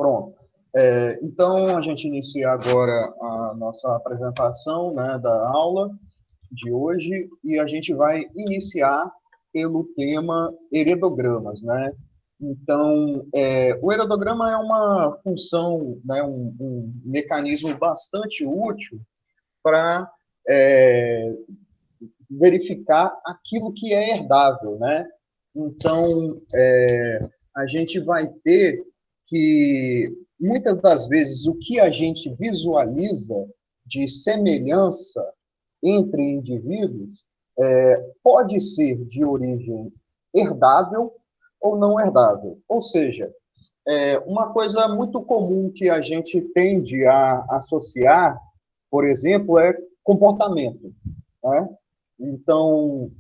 Pronto. Então, a gente inicia agora a nossa apresentação, né, da aula de hoje e a gente vai iniciar pelo tema heredogramas, né? Então, o heredograma é uma função, né, um mecanismo bastante útil para verificar aquilo que é herdável, né? Então, a gente vai ter que, muitas das vezes, o que a gente visualiza de semelhança entre indivíduos pode ser de origem herdável ou não herdável. Ou seja, uma coisa muito comum que a gente tende a associar, por exemplo, é comportamento, né? Então,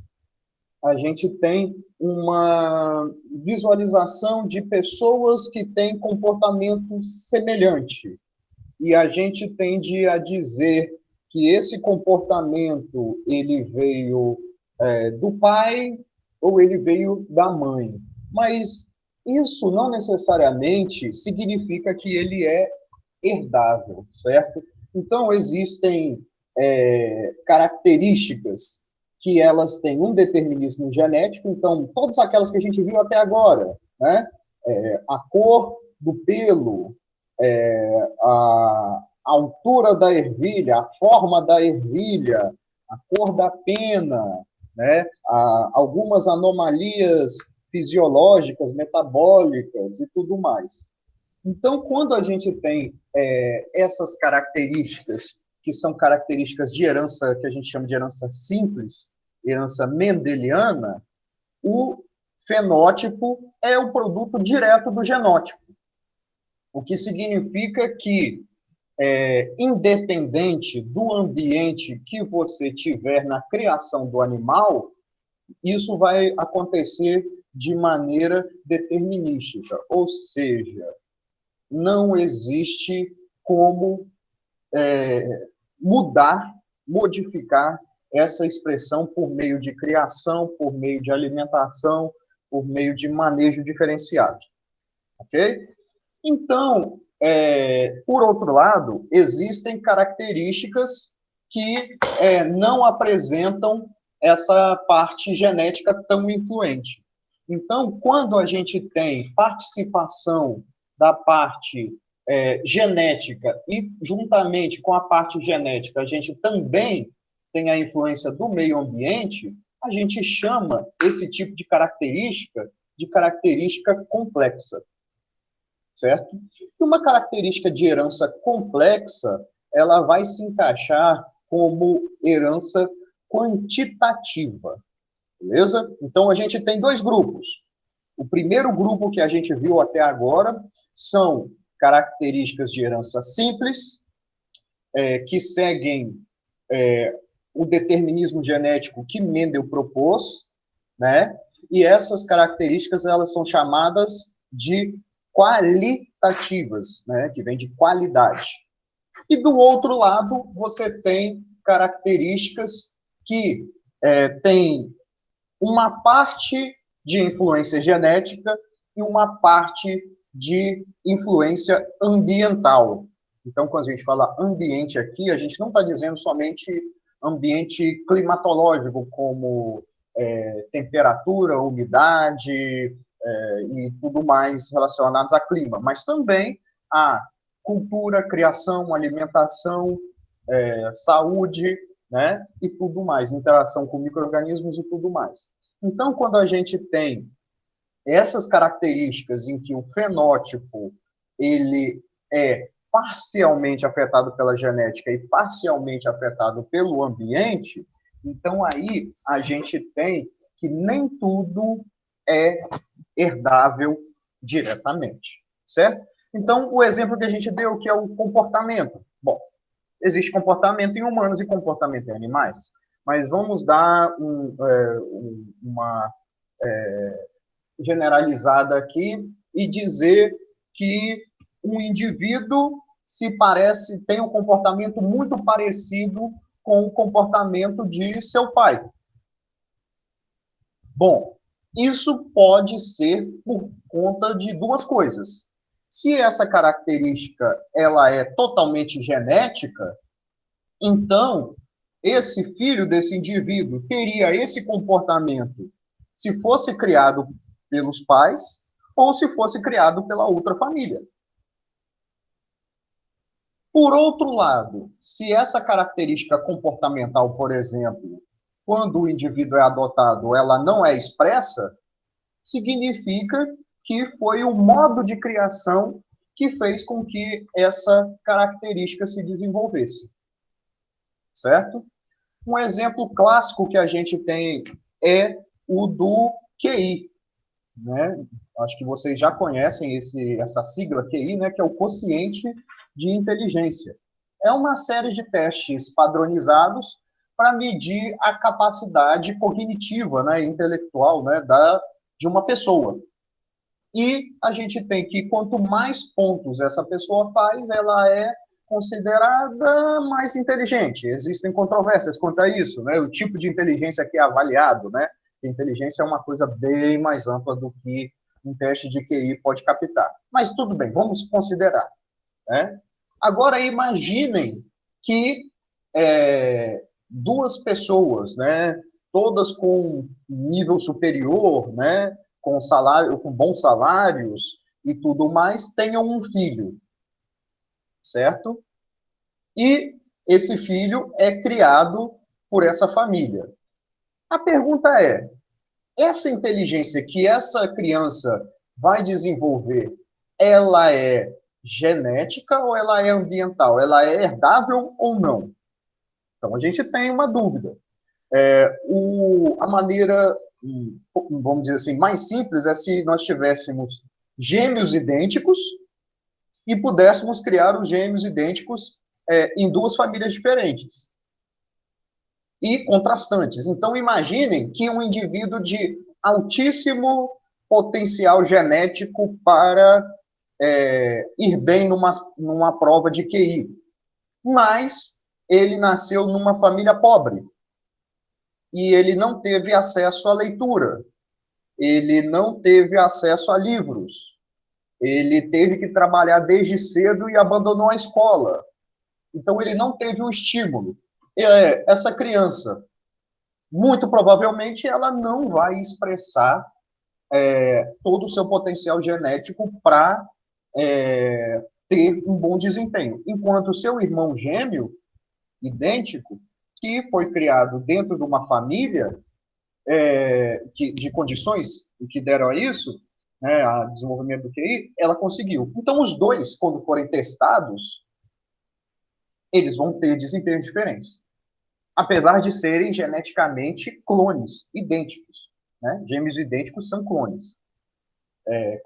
a gente tem uma visualização de pessoas que têm comportamento semelhante. E a gente tende a dizer que esse comportamento ele veio do pai ou ele veio da mãe. Mas isso não necessariamente significa que ele é herdável, certo? Então, existem características que elas têm um determinismo genético, então, todas aquelas que a gente viu até agora, né? A cor do pelo, a altura da ervilha, a forma da ervilha, a cor da pena, né? Algumas anomalias fisiológicas, metabólicas e tudo mais. Então, quando a gente tem essas características, que são características de herança, que a gente chama de herança simples, herança mendeliana, o fenótipo é o produto direto do genótipo, o que significa que, independente do ambiente que você tiver na criação do animal, isso vai acontecer de maneira determinística, ou seja, não existe como modificar essa expressão por meio de criação, por meio de alimentação, por meio de manejo diferenciado. Ok? Então, por outro lado, existem características que não apresentam essa parte genética tão influente. Então, quando a gente tem participação da parte genética e, juntamente com a parte genética, a gente também tem a influência do meio ambiente, a gente chama esse tipo de característica complexa, certo? E uma característica de herança complexa, ela vai se encaixar como herança quantitativa, beleza? Então, a gente tem dois grupos. O primeiro grupo que a gente viu até agora são características de herança simples, que seguem o determinismo genético que Mendel propôs, né? E essas características elas são chamadas de qualitativas, né? Que vem de qualidade. E do outro lado, você tem características que têm uma parte de influência genética e uma parte de influência ambiental. Então, quando a gente fala ambiente aqui, a gente não está dizendo somente ambiente climatológico, como temperatura, umidade e tudo mais relacionados a clima, mas também a cultura, criação, alimentação, saúde, né, e tudo mais, interação com micro-organismos e tudo mais. Então, quando a gente tem essas características em que o fenótipo ele é parcialmente afetado pela genética e parcialmente afetado pelo ambiente, então aí a gente tem que nem tudo é herdável diretamente, certo? Então, o exemplo que a gente deu, que é o comportamento. Bom, existe comportamento em humanos e comportamento em animais, mas vamos dar uma generalizada aqui e dizer que um indivíduo se parece, tem um comportamento muito parecido com o comportamento de seu pai. Bom, isso pode ser por conta de duas coisas. Se essa característica ela é totalmente genética, então esse filho desse indivíduo teria esse comportamento se fosse criado pelos pais ou se fosse criado pela outra família. Por outro lado, se essa característica comportamental, por exemplo, quando o indivíduo é adotado, ela não é expressa, significa que foi o modo de criação que fez com que essa característica se desenvolvesse. Certo? Um exemplo clássico que a gente tem é o do QI, né? Acho que vocês já conhecem essa sigla QI, né? Que é o quociente de inteligência. É uma série de testes padronizados para medir a capacidade cognitiva, né, intelectual, né, de uma pessoa. E a gente tem que, quanto mais pontos essa pessoa faz, ela é considerada mais inteligente. Existem controvérsias quanto a isso, né? O tipo de inteligência que é avaliado, né? A inteligência é uma coisa bem mais ampla do que um teste de QI pode captar. Mas tudo bem, vamos considerar, né? Agora imaginem que duas pessoas, né? Todas com nível superior, né? Com salário, com bons salários e tudo mais, tenham um filho, certo? E esse filho é criado por essa família. A pergunta é: essa inteligência que essa criança vai desenvolver, ela é genética ou ela é ambiental? Ela é herdável ou não? Então a gente tem uma dúvida. A maneira, vamos dizer assim, mais simples é se nós tivéssemos gêmeos idênticos e pudéssemos criar os gêmeos idênticos em duas famílias diferentes e contrastantes. Então, imaginem que um indivíduo de altíssimo potencial genético para ir bem numa prova de QI, mas ele nasceu numa família pobre e ele não teve acesso à leitura, ele não teve acesso a livros, ele teve que trabalhar desde cedo e abandonou a escola. Então, ele não teve o estímulo. Essa criança, muito provavelmente, ela não vai expressar todo o seu potencial genético para ter um bom desempenho. Enquanto o seu irmão gêmeo, idêntico, que foi criado dentro de uma família de condições que deram a isso, né, a desenvolvimento do QI, ela conseguiu. Então, os dois, quando forem testados, eles vão ter desempenhos diferentes, apesar de serem geneticamente clones idênticos. Né? Gêmeos idênticos são clones,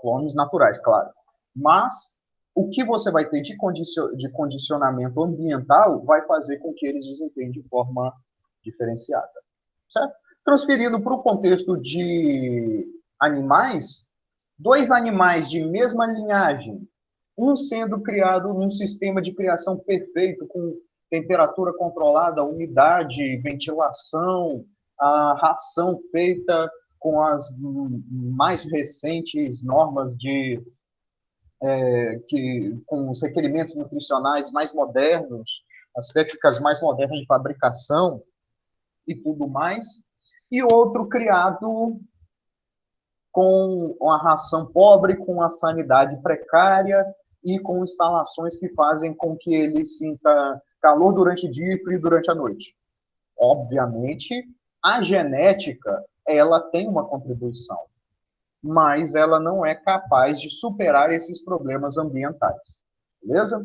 clones naturais, claro. Mas o que você vai ter de condicionamento ambiental vai fazer com que eles desempenhem de forma diferenciada. Certo? Transferindo para o contexto de animais, dois animais de mesma linhagem, um sendo criado num sistema de criação perfeito, com temperatura controlada, umidade, ventilação, a ração feita com as mais recentes normas com os requerimentos nutricionais mais modernos, as técnicas mais modernas de fabricação e tudo mais, e outro criado com uma ração pobre, com a sanidade precária e com instalações que fazem com que ele sinta calor durante o dia e frio durante a noite. Obviamente, a genética, ela tem uma contribuição, mas ela não é capaz de superar esses problemas ambientais. Beleza?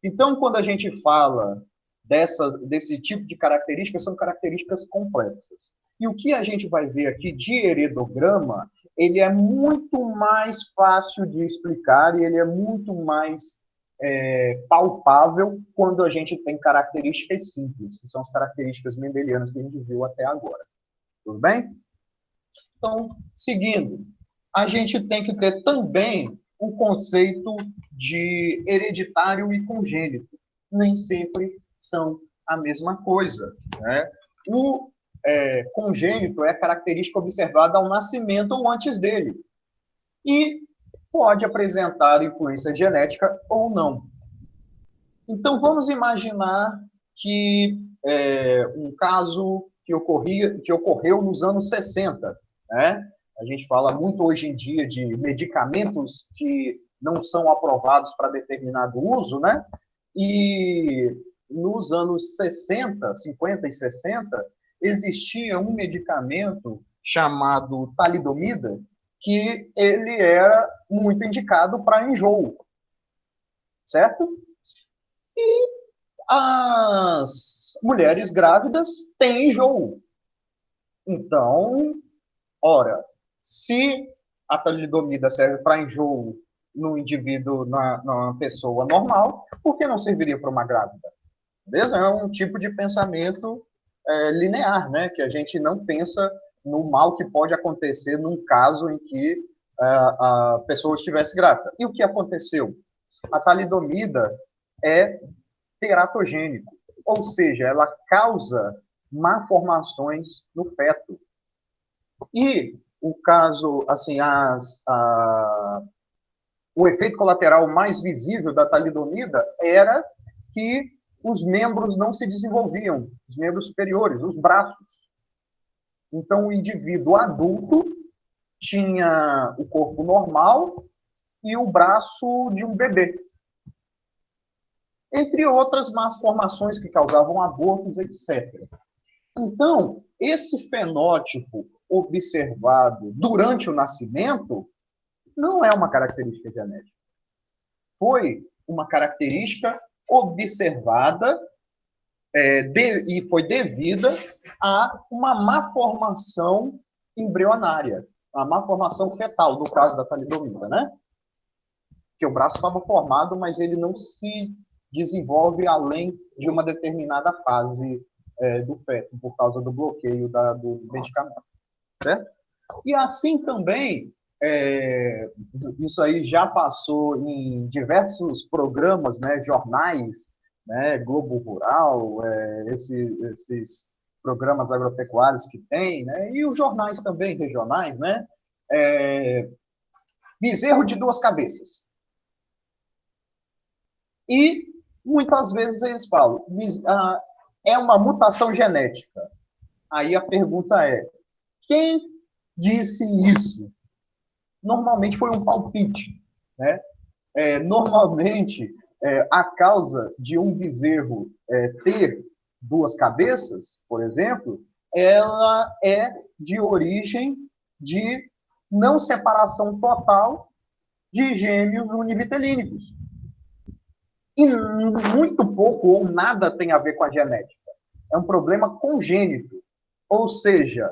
Então, quando a gente fala desse tipo de características, são características complexas. E o que a gente vai ver aqui de heredograma, ele é muito mais fácil de explicar e ele é muito mais palpável quando a gente tem características simples, que são as características mendelianas que a gente viu até agora. Tudo bem? Então, seguindo, a gente tem que ter também o conceito de hereditário e congênito. Nem sempre são a mesma coisa. Né? O congênito é a característica observada ao nascimento ou antes dele. E pode apresentar influência genética ou não. Então, vamos imaginar que um caso que ocorreu nos anos 60, né? A gente fala muito hoje em dia de medicamentos que não são aprovados para determinado uso, né? E nos anos 60, 50 e 60, existia um medicamento chamado talidomida, que ele era muito indicado para enjoo, certo? As mulheres grávidas têm enjoo. Então, ora, se a talidomida serve para enjoo no indivíduo, na pessoa normal, por que não serviria para uma grávida? Beleza? É um tipo de pensamento linear, né? Que a gente não pensa no mal que pode acontecer num caso em que a pessoa estivesse grávida. E o que aconteceu? A talidomida é teratogênico, ou seja, ela causa malformações no feto. E o caso, assim, o efeito colateral mais visível da talidomida era que os membros não se desenvolviam, os membros superiores, os braços. Então, o indivíduo adulto tinha o corpo normal e o braço de um bebê. Entre outras malformações que causavam abortos, etc. Então, esse fenótipo observado durante o nascimento não é uma característica genética. Foi uma característica observada e foi devida a uma má formação embrionária, a má formação fetal, no caso da talidomida, né? Que o braço estava formado, mas ele não se desenvolve além de uma determinada fase do feto, por causa do bloqueio do medicamento, certo? E assim também, isso aí já passou em diversos programas, né, jornais, né, Globo Rural, esses programas agropecuários que tem, né, e os jornais também regionais, né, bezerro de duas cabeças. E muitas vezes eles falam, é uma mutação genética. Aí a pergunta é, quem disse isso? Normalmente foi um palpite, né? Normalmente, a causa de um bezerro ter duas cabeças, por exemplo, ela é de origem de não separação total de gêmeos univitelínicos. E muito pouco ou nada tem a ver com a genética. É um problema congênito. Ou seja,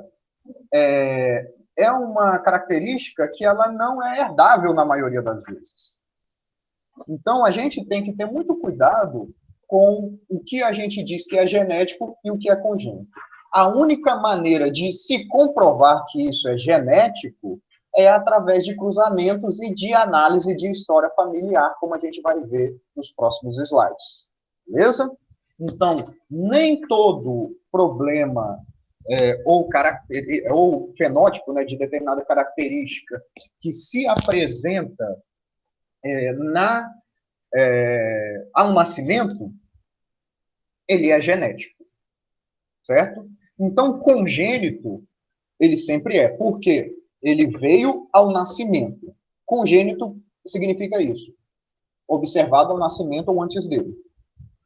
é uma característica que ela não é herdável na maioria das vezes. Então, a gente tem que ter muito cuidado com o que a gente diz que é genético e o que é congênito. A única maneira de se comprovar que isso é genético é através de cruzamentos e de análise de história familiar, como a gente vai ver nos próximos slides. Beleza? Então, nem todo problema ou fenótipo, né, de determinada característica que se apresenta ao nascimento, ele é genético, certo? Então, congênito, ele sempre é. Por quê? Ele veio ao nascimento. Congênito significa isso. Observado ao nascimento ou antes dele.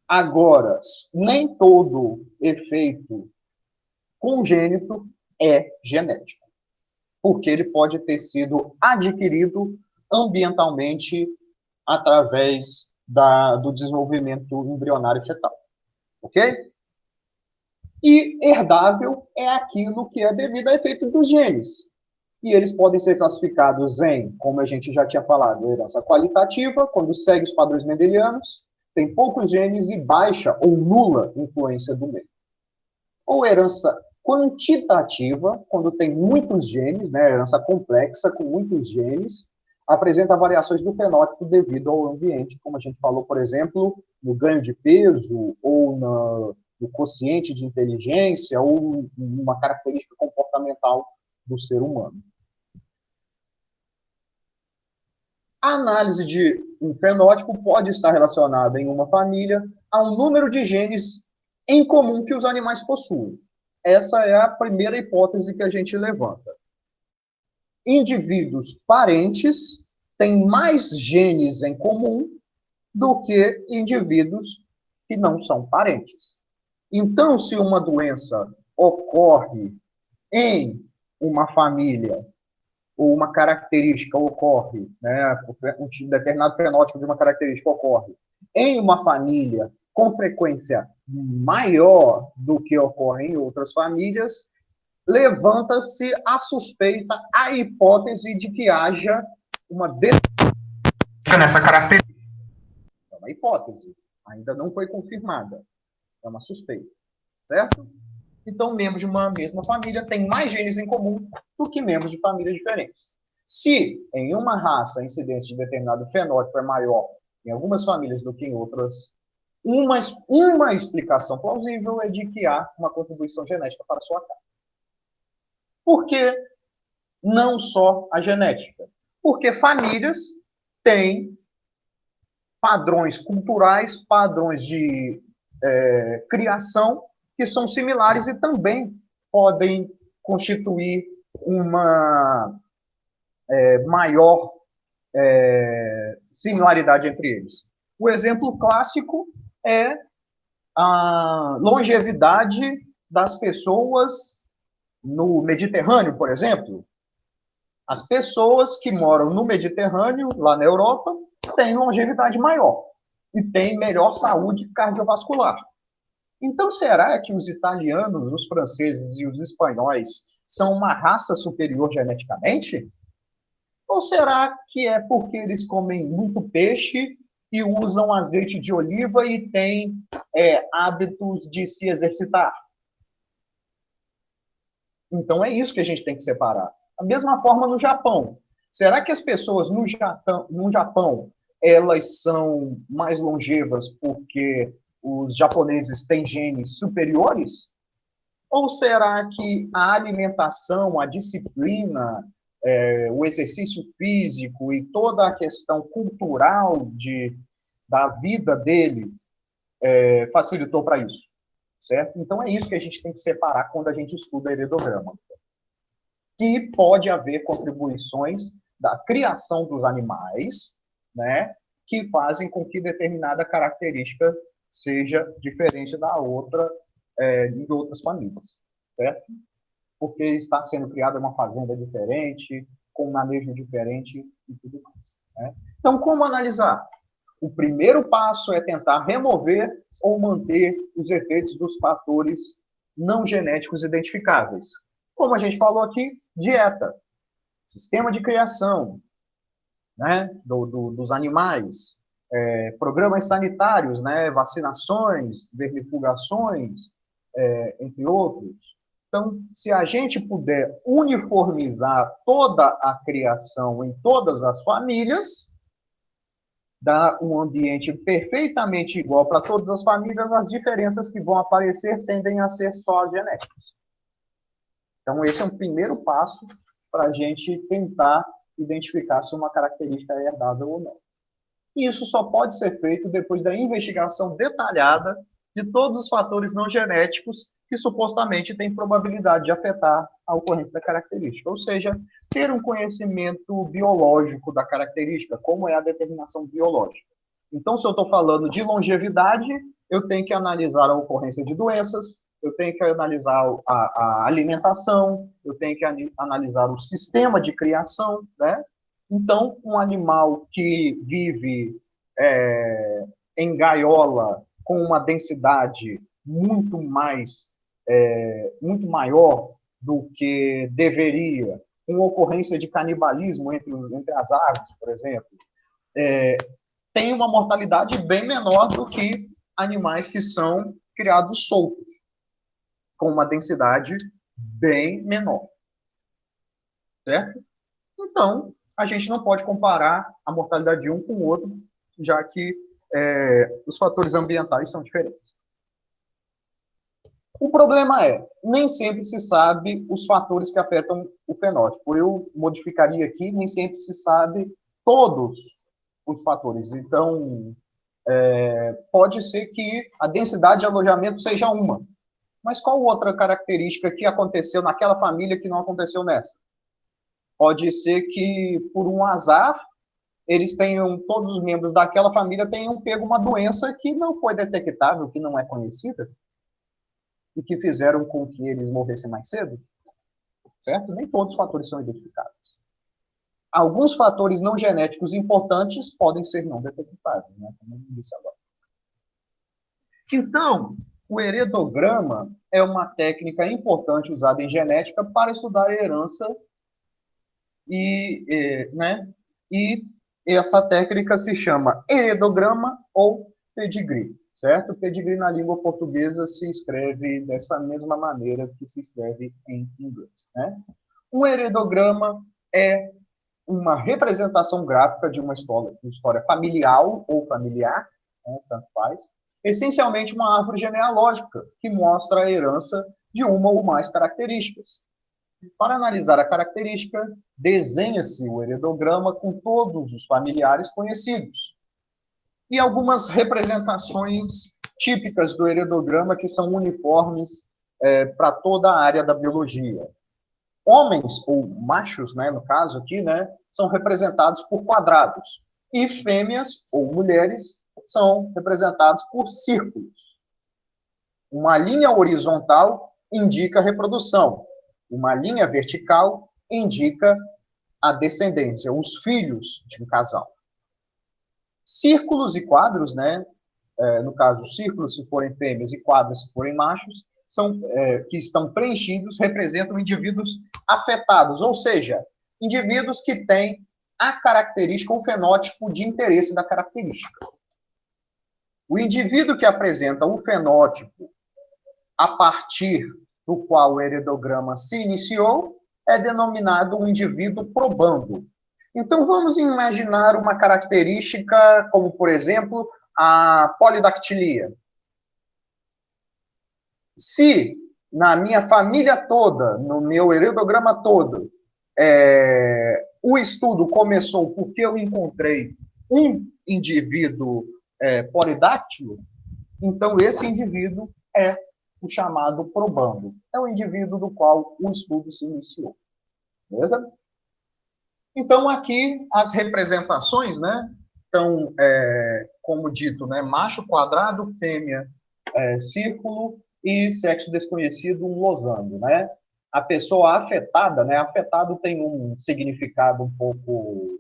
Agora, nem todo efeito congênito é genético. Porque ele pode ter sido adquirido ambientalmente através do desenvolvimento embrionário fetal. Ok? E herdável é aquilo que é devido a efeito dos genes. E eles podem ser classificados em, como a gente já tinha falado, herança qualitativa, quando segue os padrões mendelianos, tem poucos genes e baixa ou nula influência do meio. Ou herança quantitativa, quando tem muitos genes, né, herança complexa com muitos genes, apresenta variações do fenótipo devido ao ambiente, como a gente falou, por exemplo, no ganho de peso, ou no quociente de inteligência, ou uma característica comportamental do ser humano. A análise de um fenótipo pode estar relacionada em uma família a um número de genes em comum que os animais possuem. Essa é a primeira hipótese que a gente levanta. Indivíduos parentes têm mais genes em comum do que indivíduos que não são parentes. Então, se uma doença ocorre em uma família, ou uma característica ocorre, né, um determinado fenótipo de uma característica ocorre em uma família com frequência maior do que ocorre em outras famílias, levanta-se a suspeita, a hipótese de que haja uma nessa característica. É uma hipótese, ainda não foi confirmada, é uma suspeita, certo? Então, membros de uma mesma família têm mais genes em comum do que membros de famílias diferentes. Se em uma raça a incidência de determinado fenótipo é maior em algumas famílias do que em outras, uma explicação plausível é de que há uma contribuição genética para a sua casa. Por que não só a genética? Porque famílias têm padrões culturais, padrões de criação que são similares e também podem constituir uma maior similaridade entre eles. O exemplo clássico é a longevidade das pessoas no Mediterrâneo, por exemplo. As pessoas que moram no Mediterrâneo, lá na Europa, têm longevidade maior e têm melhor saúde cardiovascular. Então, será que os italianos, os franceses e os espanhóis são uma raça superior geneticamente? Ou será que é porque eles comem muito peixe e usam azeite de oliva e têm hábitos de se exercitar? Então, é isso que a gente tem que separar. Da mesma forma no Japão. Será que as pessoas no Japão elas são mais longevas porque os japoneses têm genes superiores? Ou será que a alimentação, a disciplina, o exercício físico e toda a questão cultural da vida deles facilitou para isso? Certo? Então, é isso que a gente tem que separar quando a gente estuda heredograma. Que pode haver contribuições da criação dos animais, né, que fazem com que determinada característica seja diferente da outra de outras famílias, certo? Porque está sendo criada uma fazenda diferente, com um manejo diferente e tudo mais. Né? Então, como analisar? O primeiro passo é tentar remover ou manter os efeitos dos fatores não genéticos identificáveis. Como a gente falou aqui, dieta, sistema de criação, né, dos animais, programas sanitários, né, vacinações, vermifugações, entre outros. Então, se a gente puder uniformizar toda a criação em todas as famílias, dar um ambiente perfeitamente igual para todas as famílias, as diferenças que vão aparecer tendem a ser só genéticas. Então, esse é um primeiro passo para a gente tentar identificar se uma característica é herdável ou não. E isso só pode ser feito depois da investigação detalhada de todos os fatores não genéticos que supostamente têm probabilidade de afetar a ocorrência da característica. Ou seja, ter um conhecimento biológico da característica, como é a determinação biológica. Então, se eu estou falando de longevidade, eu tenho que analisar a ocorrência de doenças, eu tenho que analisar a alimentação, eu tenho que analisar o sistema de criação, né? Então, um animal que vive em gaiola com uma densidade muito maior do que deveria, com ocorrência de canibalismo entre as aves, por exemplo, tem uma mortalidade bem menor do que animais que são criados soltos, com uma densidade bem menor. Certo? Então, a gente não pode comparar a mortalidade de um com o outro, já que os fatores ambientais são diferentes. O problema nem sempre se sabe os fatores que afetam o fenótipo. Eu modificaria aqui, nem sempre se sabe todos os fatores. Então, pode ser que a densidade de alojamento seja uma. Mas qual outra característica que aconteceu naquela família que não aconteceu nessa? Pode ser que, por um azar, eles tenham, todos os membros daquela família tenham pego uma doença que não foi detectável, que não é conhecida, e que fizeram com que eles morressem mais cedo, certo? Nem todos os fatores são identificados. Alguns fatores não genéticos importantes podem ser não detectáveis, né? Como eu disse agora. Então, o heredograma é uma técnica importante usada em genética para estudar a herança né? E essa técnica se chama heredograma ou pedigree, certo? Pedigree na língua portuguesa se escreve dessa mesma maneira que se escreve em inglês, né? Um heredograma é uma representação gráfica de uma história familiar ou familiar, né, tanto faz, essencialmente uma árvore genealógica que mostra a herança de uma ou mais características. Para analisar a característica, desenha-se o heredograma com todos os familiares conhecidos. E algumas representações típicas do heredograma que são uniformes para toda a área da biologia. Homens, ou machos, né, no caso aqui, né, são representados por quadrados. E fêmeas, ou mulheres, são representados por círculos. Uma linha horizontal indica a reprodução. Uma linha vertical indica a descendência, os filhos de um casal. Círculos e quadros, né? No caso, círculos se forem fêmeas e quadros se forem machos, que estão preenchidos, representam indivíduos afetados, ou seja, indivíduos que têm a característica, o fenótipo de interesse da característica. O indivíduo que apresenta o fenótipo a partir do qual o heredograma se iniciou é denominado um indivíduo probando. Então, vamos imaginar uma característica como, por exemplo, a polidactilia. Se na minha família toda, no meu heredograma todo, o estudo começou porque eu encontrei um indivíduo polidáctilo, então esse indivíduo é o chamado probando. É o indivíduo do qual o estudo se iniciou. Beleza? Então, aqui, as representações, né? Então, como dito, né, macho quadrado, fêmea círculo e sexo desconhecido, um losango, né? A pessoa afetada, né? Afetado tem um significado um pouco,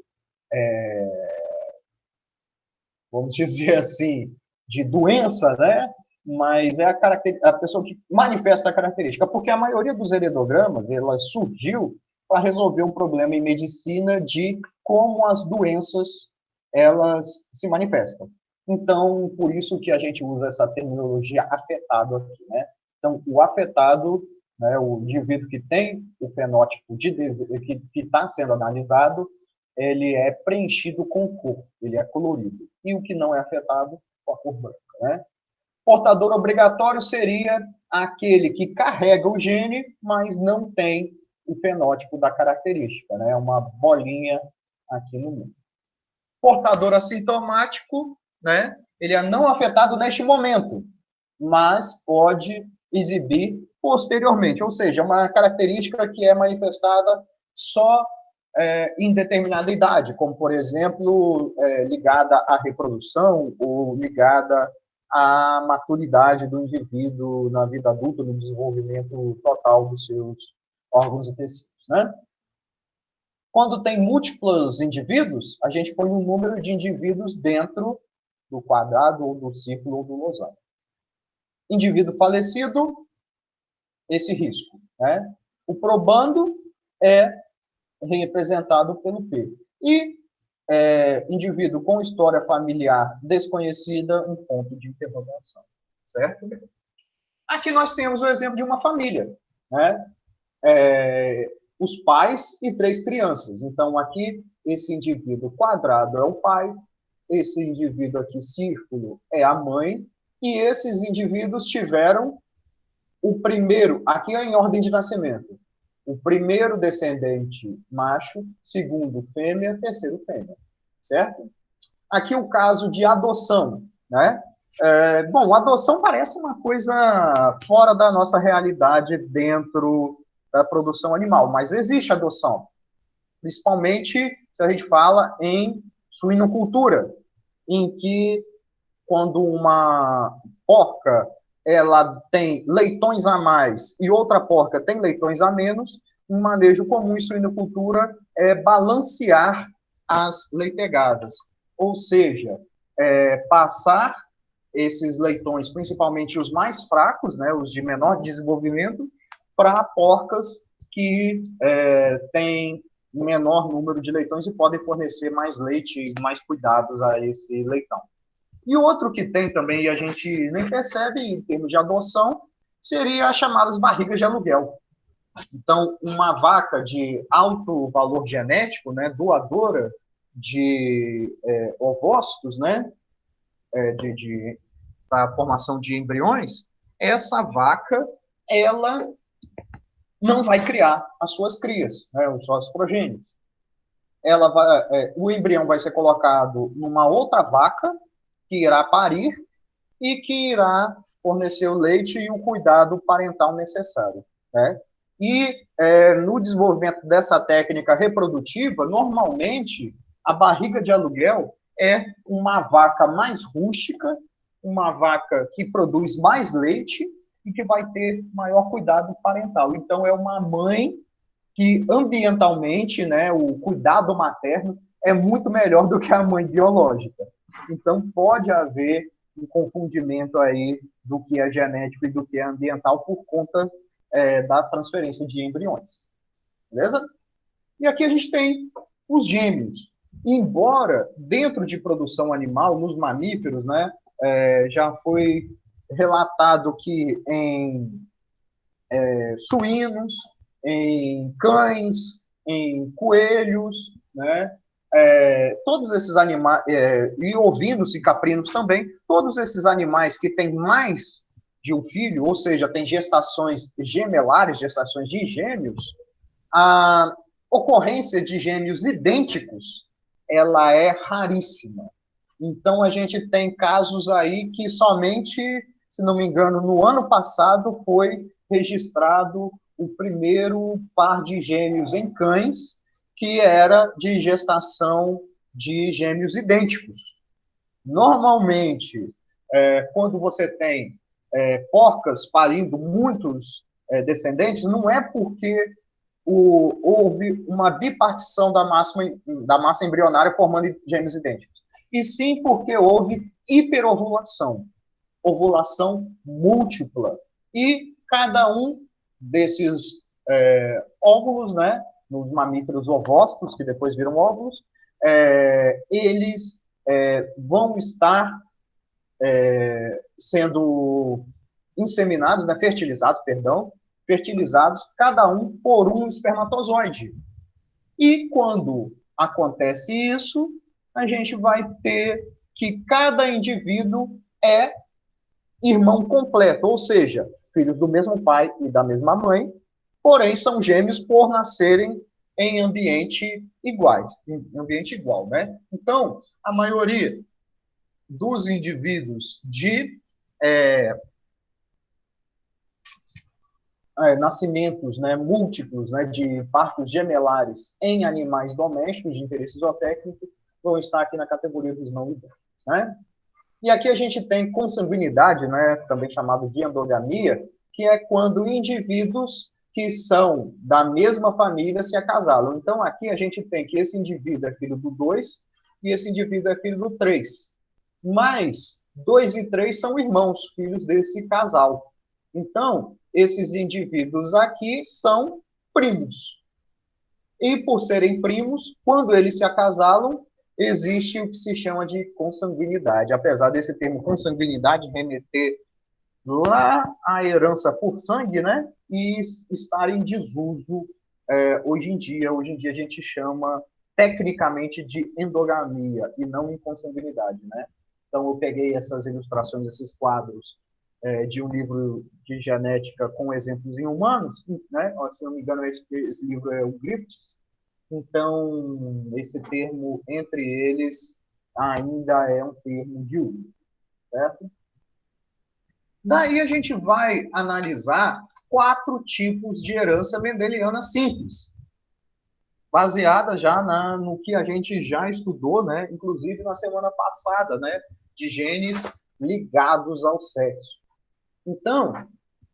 vamos dizer assim, de doença, né? Mas é a pessoa que manifesta a característica, porque a maioria dos heredogramas, ela surgiu para resolver um problema em medicina de como as doenças elas se manifestam. Então, por isso que a gente usa essa terminologia afetado aqui, né? Então, o afetado, né, o indivíduo que tem o fenótipo que está sendo analisado, ele é preenchido com cor, ele é colorido. E o que não é afetado, com a cor branca, né? Portador obrigatório seria aquele que carrega o gene, mas não tem o fenótipo da característica, né? Uma bolinha aqui no meio. Portador assintomático, né? Ele é não afetado neste momento, mas pode exibir posteriormente, ou seja, uma característica que é manifestada só em determinada idade, como, por exemplo, ligada à reprodução ou ligada à maturidade do indivíduo na vida adulta, no desenvolvimento total dos seus órgãos e tecidos, né? Quando tem múltiplos indivíduos, a gente põe um número de indivíduos dentro do quadrado, ou do círculo, ou do losango. Indivíduo falecido, esse risco, né? O probando é representado pelo P. E indivíduo com história familiar desconhecida, um ponto de interrogação, certo? Aqui nós temos o exemplo de uma família, né? Os pais e 3 crianças. Então, aqui, esse indivíduo quadrado é o pai, esse indivíduo aqui, círculo, é a mãe, e esses indivíduos tiveram o primeiro, aqui é em ordem de nascimento, o primeiro descendente macho, segundo fêmea, terceiro fêmea, certo? aqui o caso de adoção, né? Bom, adoção parece uma coisa fora da nossa realidade dentro da produção animal, mas existe adoção, principalmente se a gente fala em suinocultura, em que quando uma porca ela tem leitões a mais e outra porca tem leitões a menos, um manejo comum em suinocultura é balancear as leitegadas, ou seja, passar esses leitões, principalmente os mais fracos, né, os de menor desenvolvimento, para porcas que têm menor número de leitões e podem fornecer mais leite e mais cuidados a esse leitão. E outro que tem também, e a gente nem percebe em termos de adoção, seria as chamadas barrigas de aluguel. Então, uma vaca de alto valor genético, né, doadora de ovócitos, né, para a formação de embriões, essa vaca, ela não vai criar as suas crias, né, os seus progênitos. O embrião vai ser colocado numa outra vaca, que irá parir e que irá fornecer o leite e o cuidado parental necessário, né? E no desenvolvimento dessa técnica reprodutiva, normalmente a barriga de aluguel é uma vaca mais rústica, uma vaca que produz mais leite e que vai ter maior cuidado parental. Então é uma mãe que ambientalmente, né, o cuidado materno é muito melhor do que a mãe biológica. Então pode haver um confundimento aí do que é genético e do que é ambiental por conta da transferência de embriões. Beleza? E aqui a gente tem os gêmeos. Embora dentro de produção animal, nos mamíferos, né, já foi relatado que em suínos, em cães, em coelhos, né? Todos esses animais, e ovinos e caprinos também, todos esses animais que têm mais de um filho, ou seja, tem gestações gemelares, gestações de gêmeos, a ocorrência de gêmeos idênticos, ela é raríssima. Então, a gente tem casos aí que somente, se não me engano, no ano passado foi registrado o primeiro par de gêmeos em cães, que era de gestação de gêmeos idênticos. Normalmente, quando você tem porcas parindo muitos descendentes, não é porque houve uma bipartição da massa embrionária formando gêmeos idênticos, e sim porque houve hiperovulação, ovulação múltipla, e cada um desses óvulos, né, nos mamíferos ovócitos, que depois viram óvulos, eles vão estar sendo inseminados, né, fertilizados, cada um por um espermatozoide. E quando acontece isso, a gente vai ter que cada indivíduo é irmão completo, ou seja, filhos do mesmo pai e da mesma mãe, porém são gêmeos por nascerem em ambiente iguais, em ambiente igual, né? Então, a maioria dos indivíduos de nascimentos, né, múltiplos, né, de partos gemelares em animais domésticos de interesse zootécnico vão estar aqui na categoria dos não idênticos, né? E aqui a gente tem consanguinidade, né, também chamado de endogamia, que é quando indivíduos que são da mesma família se acasalam. Então, aqui a gente tem que esse indivíduo é filho do 2 e esse indivíduo é filho do 3. Mas 2 e 3 são irmãos, filhos desse casal. Então, esses indivíduos aqui são primos. E por serem primos, quando eles se acasalam, existe o que se chama de consanguinidade. Apesar desse termo consanguinidade remeter lá à herança por sangue, né? E estar em desuso hoje em dia. Hoje em dia a gente chama tecnicamente de endogamia e não em consanguinidade, né? Então eu peguei essas ilustrações, esses quadros de um livro de genética com exemplos em humanos, né? Se não me engano, esse livro é o Griffiths. Então, esse termo, entre eles, ainda é um termo de uso, certo? Daí a gente vai analisar 4 tipos de herança mendeliana simples, baseada já no que a gente já estudou, né, inclusive na semana passada, né, de genes ligados ao sexo. Então,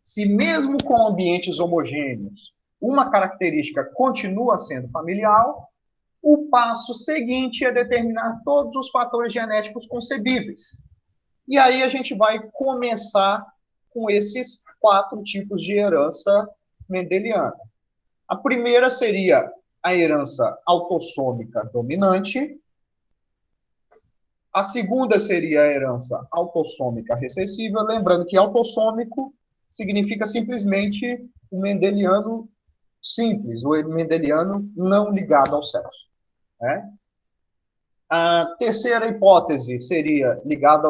se mesmo com ambientes homogêneos, uma característica continua sendo familiar, o passo seguinte é determinar todos os fatores genéticos concebíveis. E aí a gente vai começar com esses 4 tipos de herança mendeliana. A primeira seria a herança autossômica dominante. A segunda seria a herança autossômica recessiva, lembrando que autossômico significa simplesmente o mendeliano simples, o mendeliano não ligado ao sexo. Né? A terceira hipótese seria ligada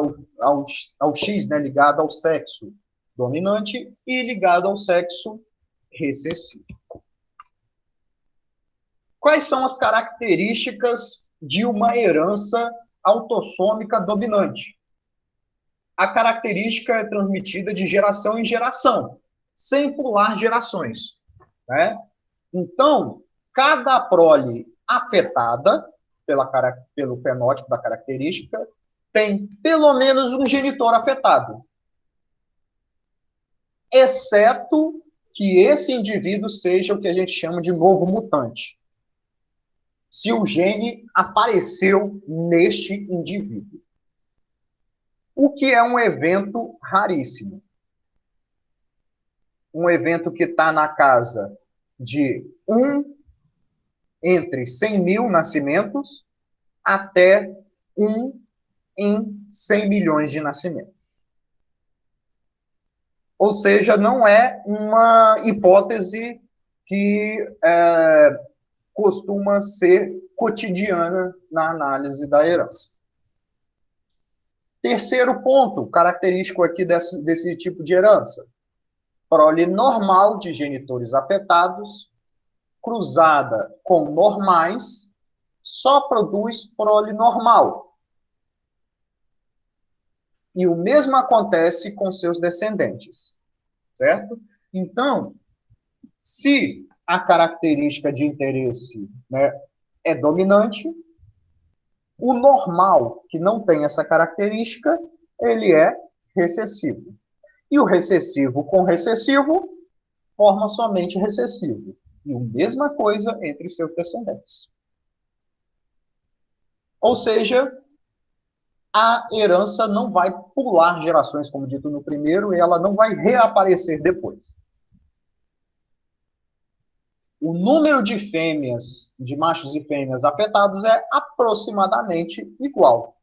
ao X, né, ligada ao sexo dominante e ligada ao sexo recessivo. Quais são as características de uma herança autossômica dominante? A característica é transmitida de geração em geração, sem pular gerações. Né? Então, cada prole afetada pelo fenótipo da característica tem pelo menos um genitor afetado, exceto que esse indivíduo seja o que a gente chama de novo mutante. Se o gene apareceu neste indivíduo. O que é um evento raríssimo. Um evento que está na casa de entre 100 mil nascimentos até 1 em 100 milhões de nascimentos. Ou seja, não é uma hipótese que costuma ser cotidiana na análise da herança. Terceiro ponto, característico aqui desse tipo de herança. Prole normal de genitores afetados, cruzada com normais, só produz prole normal. E o mesmo acontece com seus descendentes, certo? Então, se a característica de interesse, né, é dominante, o normal, que não tem essa característica, ele é recessivo. E o recessivo com recessivo forma somente recessivo. E a mesma coisa entre seus descendentes. Ou seja, a herança não vai pular gerações, como dito no primeiro, e ela não vai reaparecer depois. O número de fêmeas, de machos e fêmeas afetados é aproximadamente igual.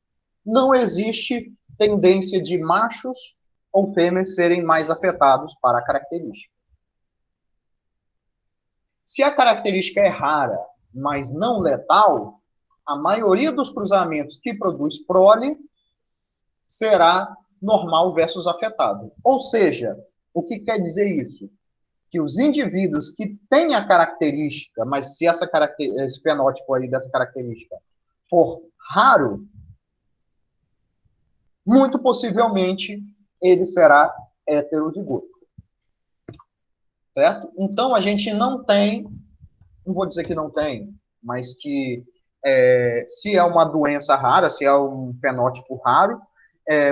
Não existe tendência de machos ou fêmeas serem mais afetados para a característica. Se a característica é rara, mas não letal, a maioria dos cruzamentos que produz prole será normal versus afetado. Ou seja, o que quer dizer isso? Que os indivíduos que têm a característica, mas se esse fenótipo aí dessa característica for raro, muito possivelmente ele será heterozigoto. Certo? Então, a gente não tem, não vou dizer que não tem, mas que se é uma doença rara, se é um fenótipo raro,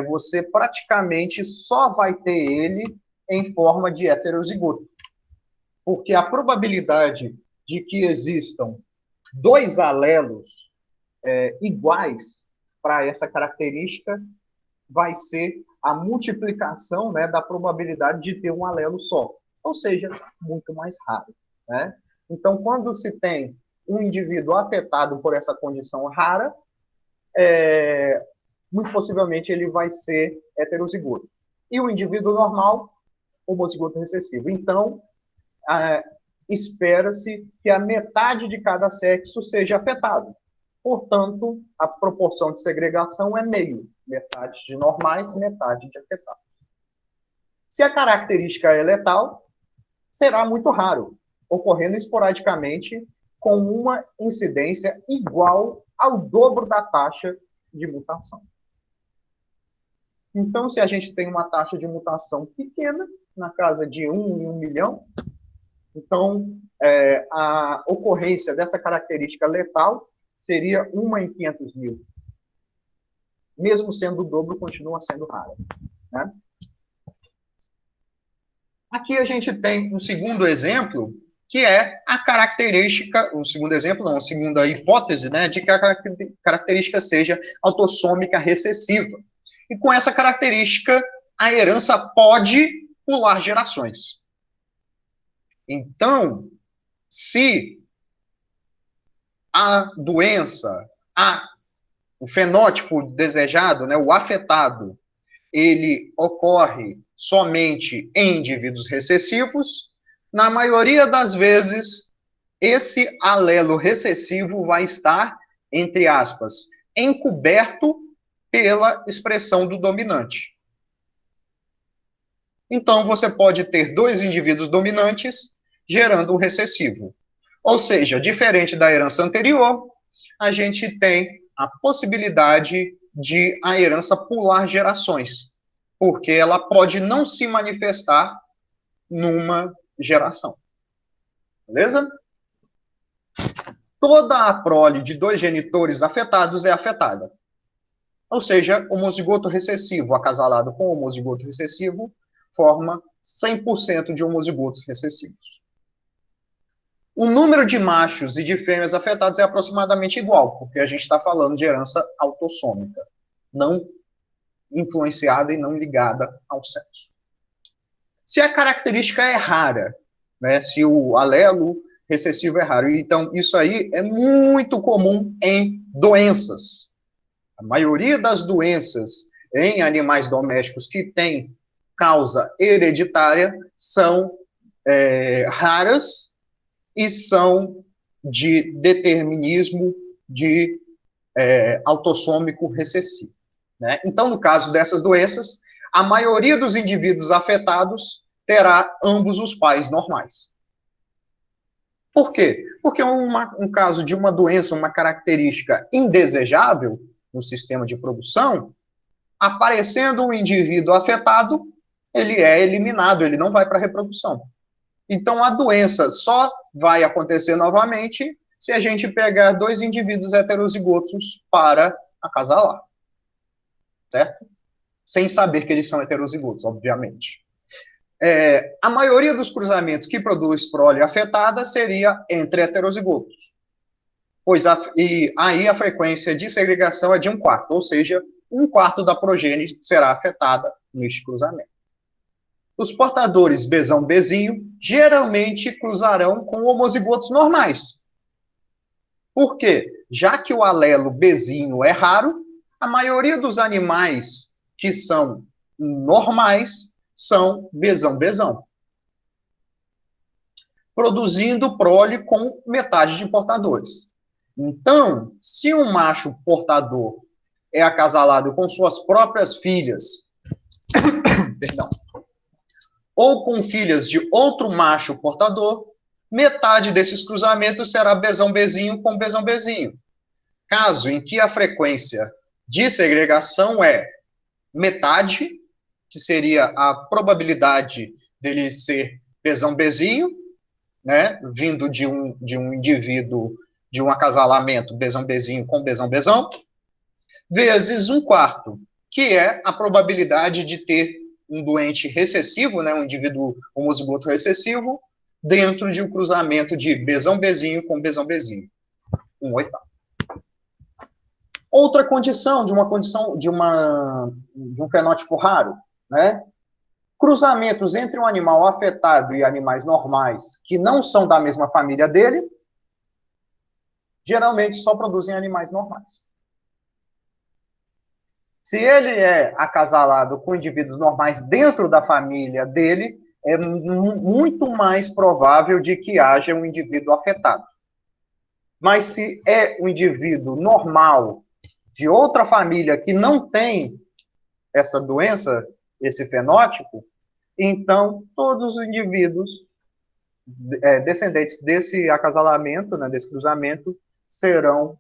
você praticamente só vai ter ele em forma de heterozigoto. Porque a probabilidade de que existam 2 alelos iguais para essa característica vai ser a multiplicação, né, da probabilidade de ter um alelo só. Ou seja, muito mais raro. Né? Então, quando se tem um indivíduo afetado por essa condição rara, muito possivelmente ele vai ser heterozigoto. E o indivíduo normal, homozigoto recessivo. Então, espera-se que a metade de cada sexo seja afetado. Portanto, a proporção de segregação é meio. Metade de normais, metade de afetados. Se a característica é letal, será muito raro, ocorrendo esporadicamente com uma incidência igual ao dobro da taxa de mutação. Então, se a gente tem uma taxa de mutação pequena, na casa de 1 em 1 milhão, então a ocorrência dessa característica letal seria 1 em 500 mil. Mesmo sendo o dobro, continua sendo rara, né? Aqui a gente tem um segundo exemplo, que é a característica, um segundo exemplo, não, uma segunda hipótese, né, de que a característica seja autossômica recessiva. E com essa característica, a herança pode pular gerações. Então, se a doença, o fenótipo desejado, né, o afetado, ele ocorre somente em indivíduos recessivos, na maioria das vezes, esse alelo recessivo vai estar, entre aspas, encoberto pela expressão do dominante. Então, você pode ter dois indivíduos dominantes gerando um recessivo. Ou seja, diferente da herança anterior, a gente tem a possibilidade de a herança pular gerações, porque ela pode não se manifestar numa geração. Beleza? Toda a prole de dois genitores afetados é afetada. Ou seja, homozigoto recessivo acasalado com homozigoto recessivo forma 100% de homozigotos recessivos. O número de machos e de fêmeas afetados é aproximadamente igual, porque a gente está falando de herança autossômica, não influenciada e não ligada ao sexo. Se a característica é rara, né, se o alelo recessivo é raro, então isso aí é muito comum em doenças. A maioria das doenças em animais domésticos que têm causa hereditária são raras e são de determinismo de autossômico recessivo. Né? Então, no caso dessas doenças, a maioria dos indivíduos afetados terá ambos os pais normais. Por quê? Porque um caso de uma doença, uma característica indesejável no sistema de produção, aparecendo um indivíduo afetado, ele é eliminado, ele não vai para a reprodução. Então, a doença só vai acontecer novamente se a gente pegar dois indivíduos heterozigotos para acasalar. Certo? Sem saber que eles são heterozigotos, obviamente. A maioria dos cruzamentos que produz prole afetada seria entre heterozigotos. E aí a frequência de segregação é de 1/4, ou seja, 1/4 da progênie será afetada neste cruzamento. Os portadores Bzão-Bzinho geralmente cruzarão com homozigotos normais. Por quê? Já que o alelo Bzinho é raro, a maioria dos animais que são normais são Bzão-Bzão, produzindo prole com metade de portadores. Então, se um macho portador é acasalado com suas próprias filhas, perdão, ou com filhas de outro macho portador, metade desses cruzamentos será Bzão-Bzinho com Bzão-Bzinho. Caso em que a frequência de segregação é metade, que seria a probabilidade dele ser Bzão-Bzinho, né, vindo de um indivíduo, de um acasalamento Bzão-Bzinho com Bzão-Bzão, vezes 1/4, que é a probabilidade de ter um doente recessivo, né, um indivíduo homozigoto recessivo, dentro de um cruzamento de Bzão-Bzinho com Bzão-Bzinho. 1/8. Outra condição de um fenótipo raro, né? Cruzamentos entre um animal afetado e animais normais que não são da mesma família dele, geralmente só produzem animais normais. Se ele é acasalado com indivíduos normais dentro da família dele, é muito mais provável de que haja um indivíduo afetado. Mas se é um indivíduo normal de outra família que não tem essa doença, esse fenótipo, então todos os indivíduos descendentes desse acasalamento, né, desse cruzamento, serão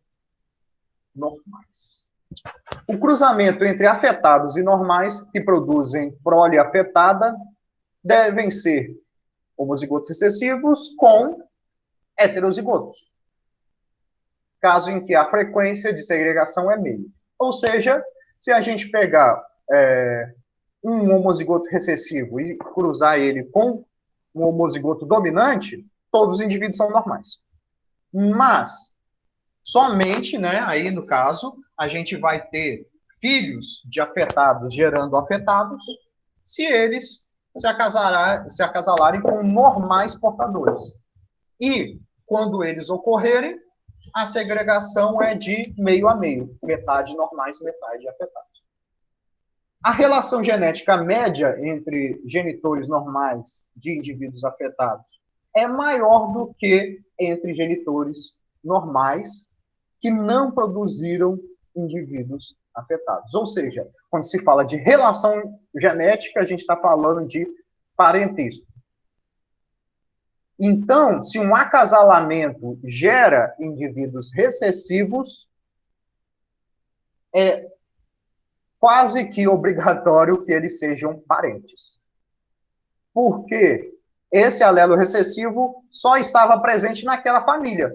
normais. O cruzamento entre afetados e normais que produzem prole afetada devem ser homozigotos recessivos com heterozigotos, caso em que a frequência de segregação é meio. Ou seja, se a gente pegar um homozigoto recessivo e cruzar ele com um homozigoto dominante, todos os indivíduos são normais. Mas, somente, né, aí no caso, a gente vai ter filhos de afetados gerando afetados, se eles se acasalarem com normais portadores. E, quando eles ocorrerem, a segregação é de meio a meio, metade normais, metade afetados. A relação genética média entre genitores normais de indivíduos afetados é maior do que entre genitores normais que não produziram indivíduos afetados. Ou seja, quando se fala de relação genética, a gente está falando de parentesco. Então, se um acasalamento gera indivíduos recessivos, é quase que obrigatório que eles sejam parentes. Porque esse alelo recessivo só estava presente naquela família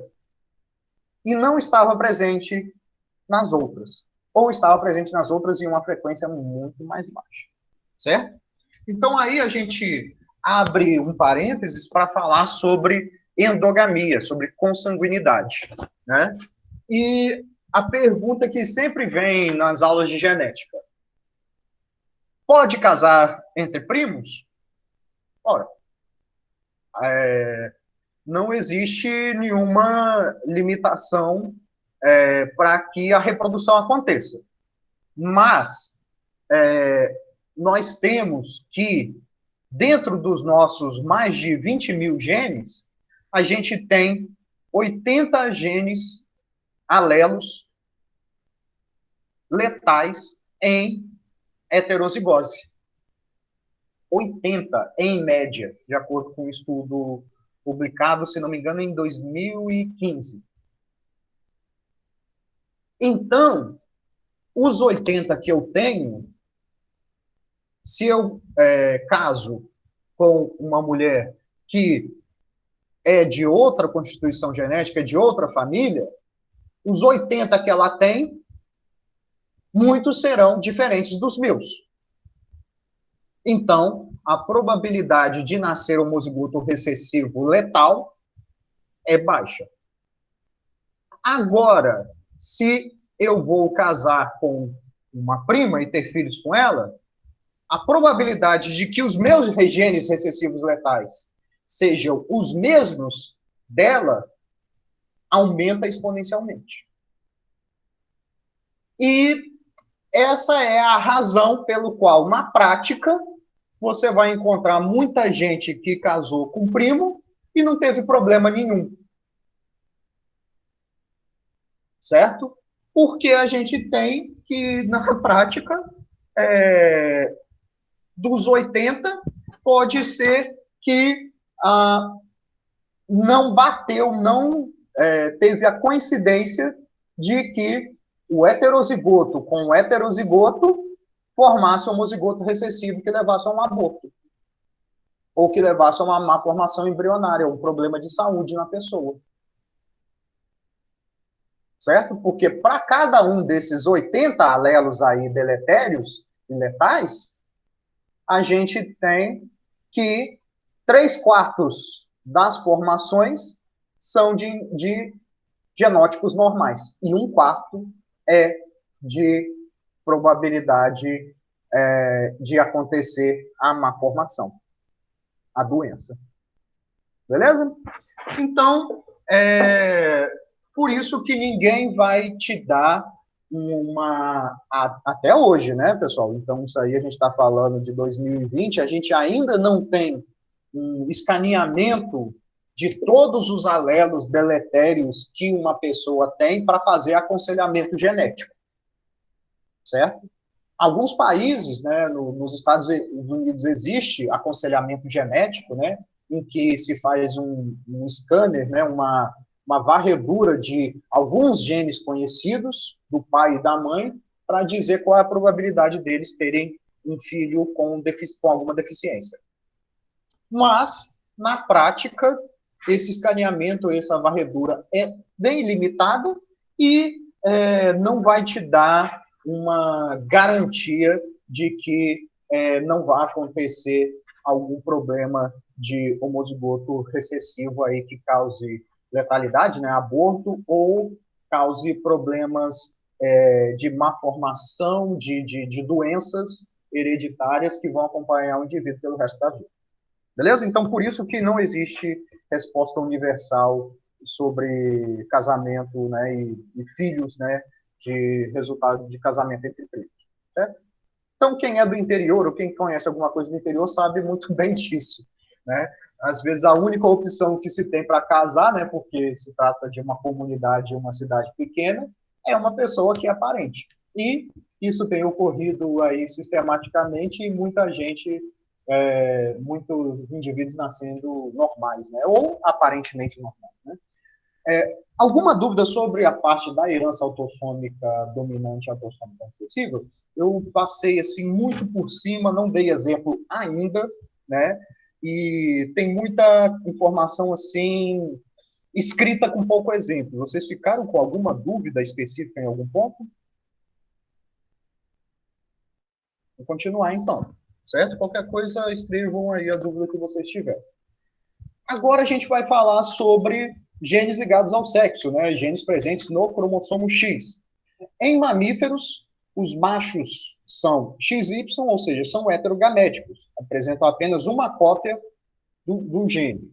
e não estava presente nas outras. Ou estava presente nas outras em uma frequência muito mais baixa. Certo? Então, aí a gente abre um parênteses para falar sobre endogamia, sobre consanguinidade. Né? E a pergunta que sempre vem nas aulas de genética: pode casar entre primos? Ora, não existe nenhuma limitação para que a reprodução aconteça. Mas nós temos que, dentro dos nossos mais de 20 mil genes, a gente tem 80 genes alelos letais em heterozigose. 80, em média, de acordo com um estudo publicado, se não me engano, em 2015. Então, os 80 que eu tenho, se eu caso com uma mulher que é de outra constituição genética, de outra família, os 80 que ela tem, muitos serão diferentes dos meus. Então, a probabilidade de nascer homozigoto recessivo letal é baixa. Agora, se eu vou casar com uma prima e ter filhos com ela, a probabilidade de que os meus genes recessivos letais sejam os mesmos dela aumenta exponencialmente. E essa é a razão pelo qual, na prática, você vai encontrar muita gente que casou com primo e não teve problema nenhum. Certo? Porque a gente tem que, na prática, dos 80, pode ser que não bateu, não teve a coincidência de que o heterozigoto com o heterozigoto formasse um homozigoto recessivo que levasse a um aborto. Ou que levasse a uma má formação embrionária, um problema de saúde na pessoa. Certo? Porque para cada um desses 80 alelos aí deletérios e letais, a gente tem que 3/4 das formações são de genótipos normais. E 1/4 é de probabilidade de acontecer a má formação, a doença. Beleza? Então, por isso que ninguém vai te dar até hoje, né, pessoal? Então, isso aí a gente está falando de 2020, a gente ainda não tem um escaneamento de todos os alelos deletérios que uma pessoa tem para fazer aconselhamento genético. Certo? Alguns países, né, nos Estados Unidos existe aconselhamento genético, né, em que se faz um scanner, né, uma varredura de alguns genes conhecidos do pai e da mãe para dizer qual é a probabilidade deles terem um filho com alguma deficiência. Mas, na prática, esse escaneamento, essa varredura é bem limitada e não vai te dar uma garantia de que não vai acontecer algum problema de homozigoto recessivo aí que cause letalidade, né, aborto, ou cause problemas de malformação, de doenças hereditárias que vão acompanhar o indivíduo pelo resto da vida. Beleza? Então, por isso que não existe resposta universal sobre casamento, né, e filhos, né, de resultado de casamento entre primos, certo? Então, quem é do interior, ou quem conhece alguma coisa do interior, sabe muito bem disso, né? Às vezes, a única opção que se tem para casar, né, porque se trata de uma comunidade, uma cidade pequena, é uma pessoa que é parente. E isso tem ocorrido aí sistematicamente e muita gente, muitos indivíduos nascendo normais, né, ou aparentemente normais, né? Alguma dúvida sobre a parte da herança autossômica dominante e autossômica recessiva? Eu passei assim muito por cima, não dei exemplo ainda, né? E tem muita informação assim escrita com pouco exemplo. Vocês ficaram com alguma dúvida específica em algum ponto? Vou continuar então, certo? Qualquer coisa, escrevam aí a dúvida que vocês tiverem. Agora a gente vai falar sobre genes ligados ao sexo, né? Genes presentes no cromossomo X. Em mamíferos, os machos são XY, ou seja, são heterogaméticos, apresentam apenas uma cópia do gene,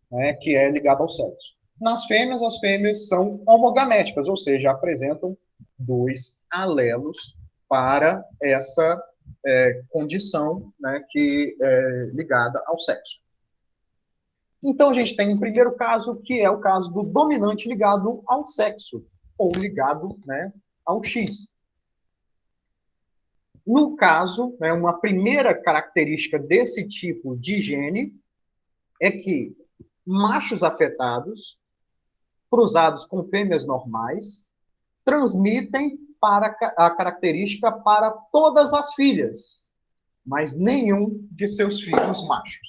né, que é ligado ao sexo. Nas fêmeas, as fêmeas são homogaméticas, ou seja, apresentam dois alelos para essa condição, né, que é ligada ao sexo. Então, a gente tem um primeiro caso, que é o caso do dominante ligado ao sexo, ou ligado, né, ao X. No caso, né, uma primeira característica desse tipo de gene é que machos afetados, cruzados com fêmeas normais, transmitem para a característica para todas as filhas, mas nenhum de seus filhos machos.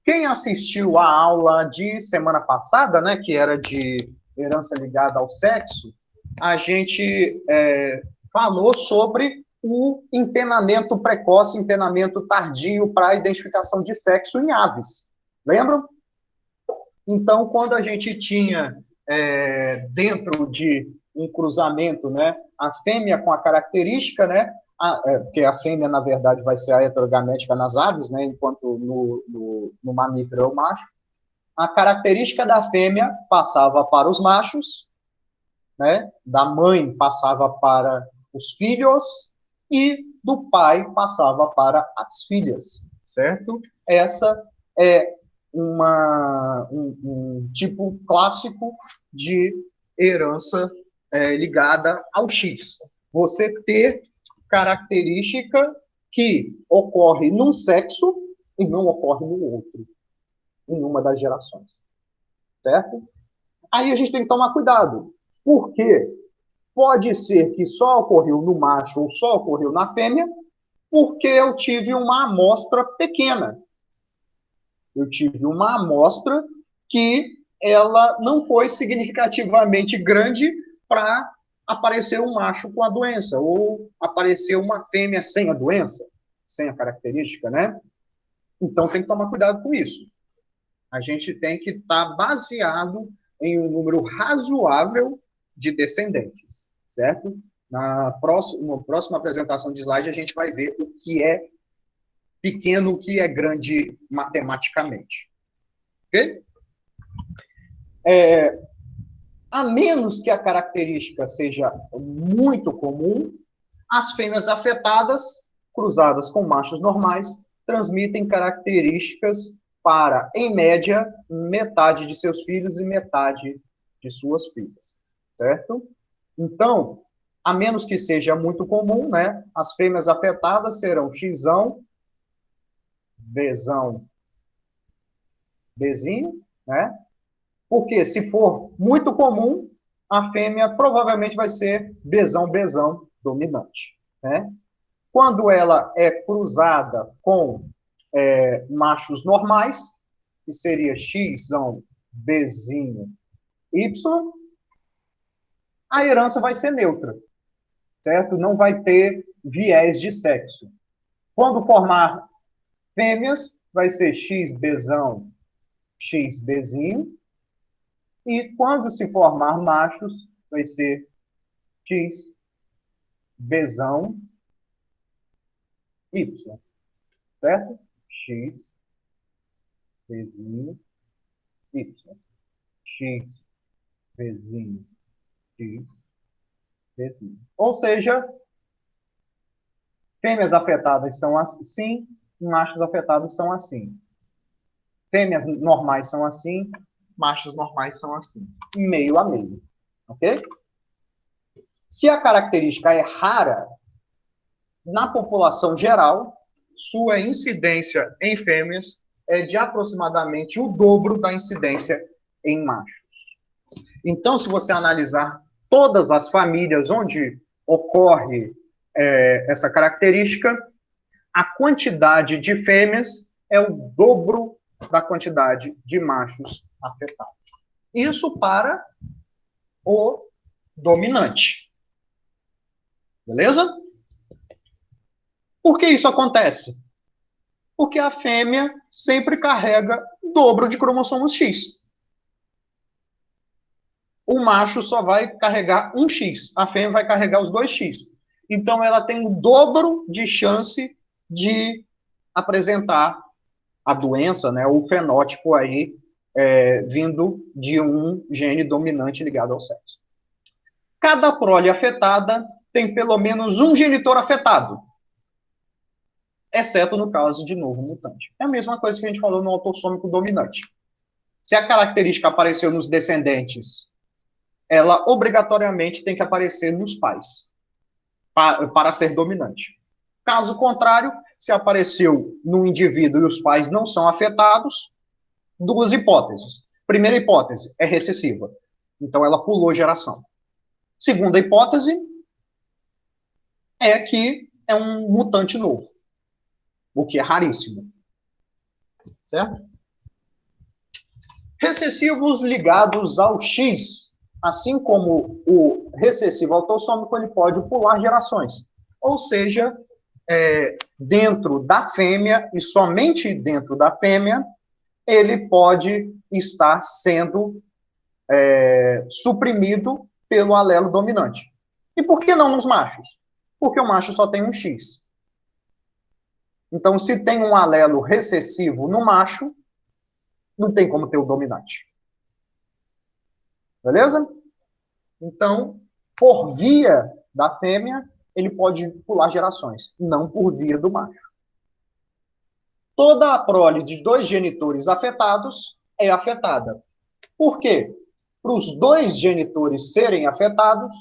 Quem assistiu à aula de semana passada, né, que era de herança ligada ao sexo, a gente falou sobre o empenamento precoce, empenamento tardio para a identificação de sexo em aves. Lembram? Então, quando a gente tinha dentro de um cruzamento, né, a fêmea com a característica, né, porque a fêmea, na verdade, vai ser a heterogamética nas aves, né, enquanto no mamífero é o macho. A característica da fêmea passava para os machos, né, da mãe passava para os filhos e do pai passava para as filhas, certo? Essa é um tipo clássico de herança ligada ao X. Você ter característica que ocorre num sexo e não ocorre no outro, em uma das gerações, certo? Aí a gente tem que tomar cuidado, porque pode ser que só ocorreu no macho ou só ocorreu na fêmea, porque eu tive uma amostra pequena. Eu tive uma amostra que ela não foi significativamente grande para aparecer um macho com a doença, ou aparecer uma fêmea sem a doença, sem a característica, né? Então tem que tomar cuidado com isso. A gente tem que estar baseado em um número razoável de descendentes, certo? Na próxima apresentação de slide, a gente vai ver o que é pequeno, o que é grande matematicamente. Ok? A menos que a característica seja muito comum, as fêmeas afetadas, cruzadas com machos normais, transmitem características para, em média, metade de seus filhos e metade de suas filhas, certo? Então, a menos que seja muito comum, né, as fêmeas afetadas serão Xão, Bzão, Bzinho, né? Porque se for muito comum, a fêmea provavelmente vai ser Bzão, Bzão, dominante, né? Quando ela é cruzada com machos normais, que seria X, Bzinho, Y, a herança vai ser neutra, certo? Não vai ter viés de sexo. Quando formar fêmeas, vai ser XBzão, XBzinho, e quando se formar machos, vai ser XBzão, Y, certo? X, Bzinho, Y. X, Bzinho, X, Bzinho. Ou seja, fêmeas afetadas são assim, machos afetados são assim. Fêmeas normais são assim, machos normais são assim. Meio a meio. Ok? Se a característica é rara, na população geral, sua incidência em fêmeas é de aproximadamente o dobro da incidência em machos. Então, se você analisar todas as famílias onde ocorre essa característica, a quantidade de fêmeas é o dobro da quantidade de machos afetados. Isso para o dominante. Beleza? Por que isso acontece? Porque a fêmea sempre carrega o dobro de cromossomos X. O macho só vai carregar um X, a fêmea vai carregar os dois X. Então, ela tem o dobro de chance de apresentar a doença, né, o fenótipo aí, vindo de um gene dominante ligado ao sexo. Cada prole afetada tem pelo menos um genitor afetado, exceto no caso de novo mutante. É a mesma coisa que a gente falou no autossômico dominante. Se a característica apareceu nos descendentes, ela obrigatoriamente tem que aparecer nos pais, para ser dominante. Caso contrário, se apareceu no indivíduo e os pais não são afetados, duas hipóteses. Primeira hipótese, é recessiva. Então, ela pulou geração. Segunda hipótese é que é um mutante novo, o que é raríssimo. Certo? Recessivos ligados ao X, assim como o recessivo autossômico, ele pode pular gerações. Ou seja, dentro da fêmea, e somente dentro da fêmea, ele pode estar sendo suprimido pelo alelo dominante. E por que não nos machos? Porque o macho só tem um X. Então, se tem um alelo recessivo no macho, não tem como ter o dominante. Beleza? Então, por via da fêmea, ele pode pular gerações, não por via do macho. Toda a prole de dois genitores afetados é afetada. Por quê? Para os dois genitores serem afetados,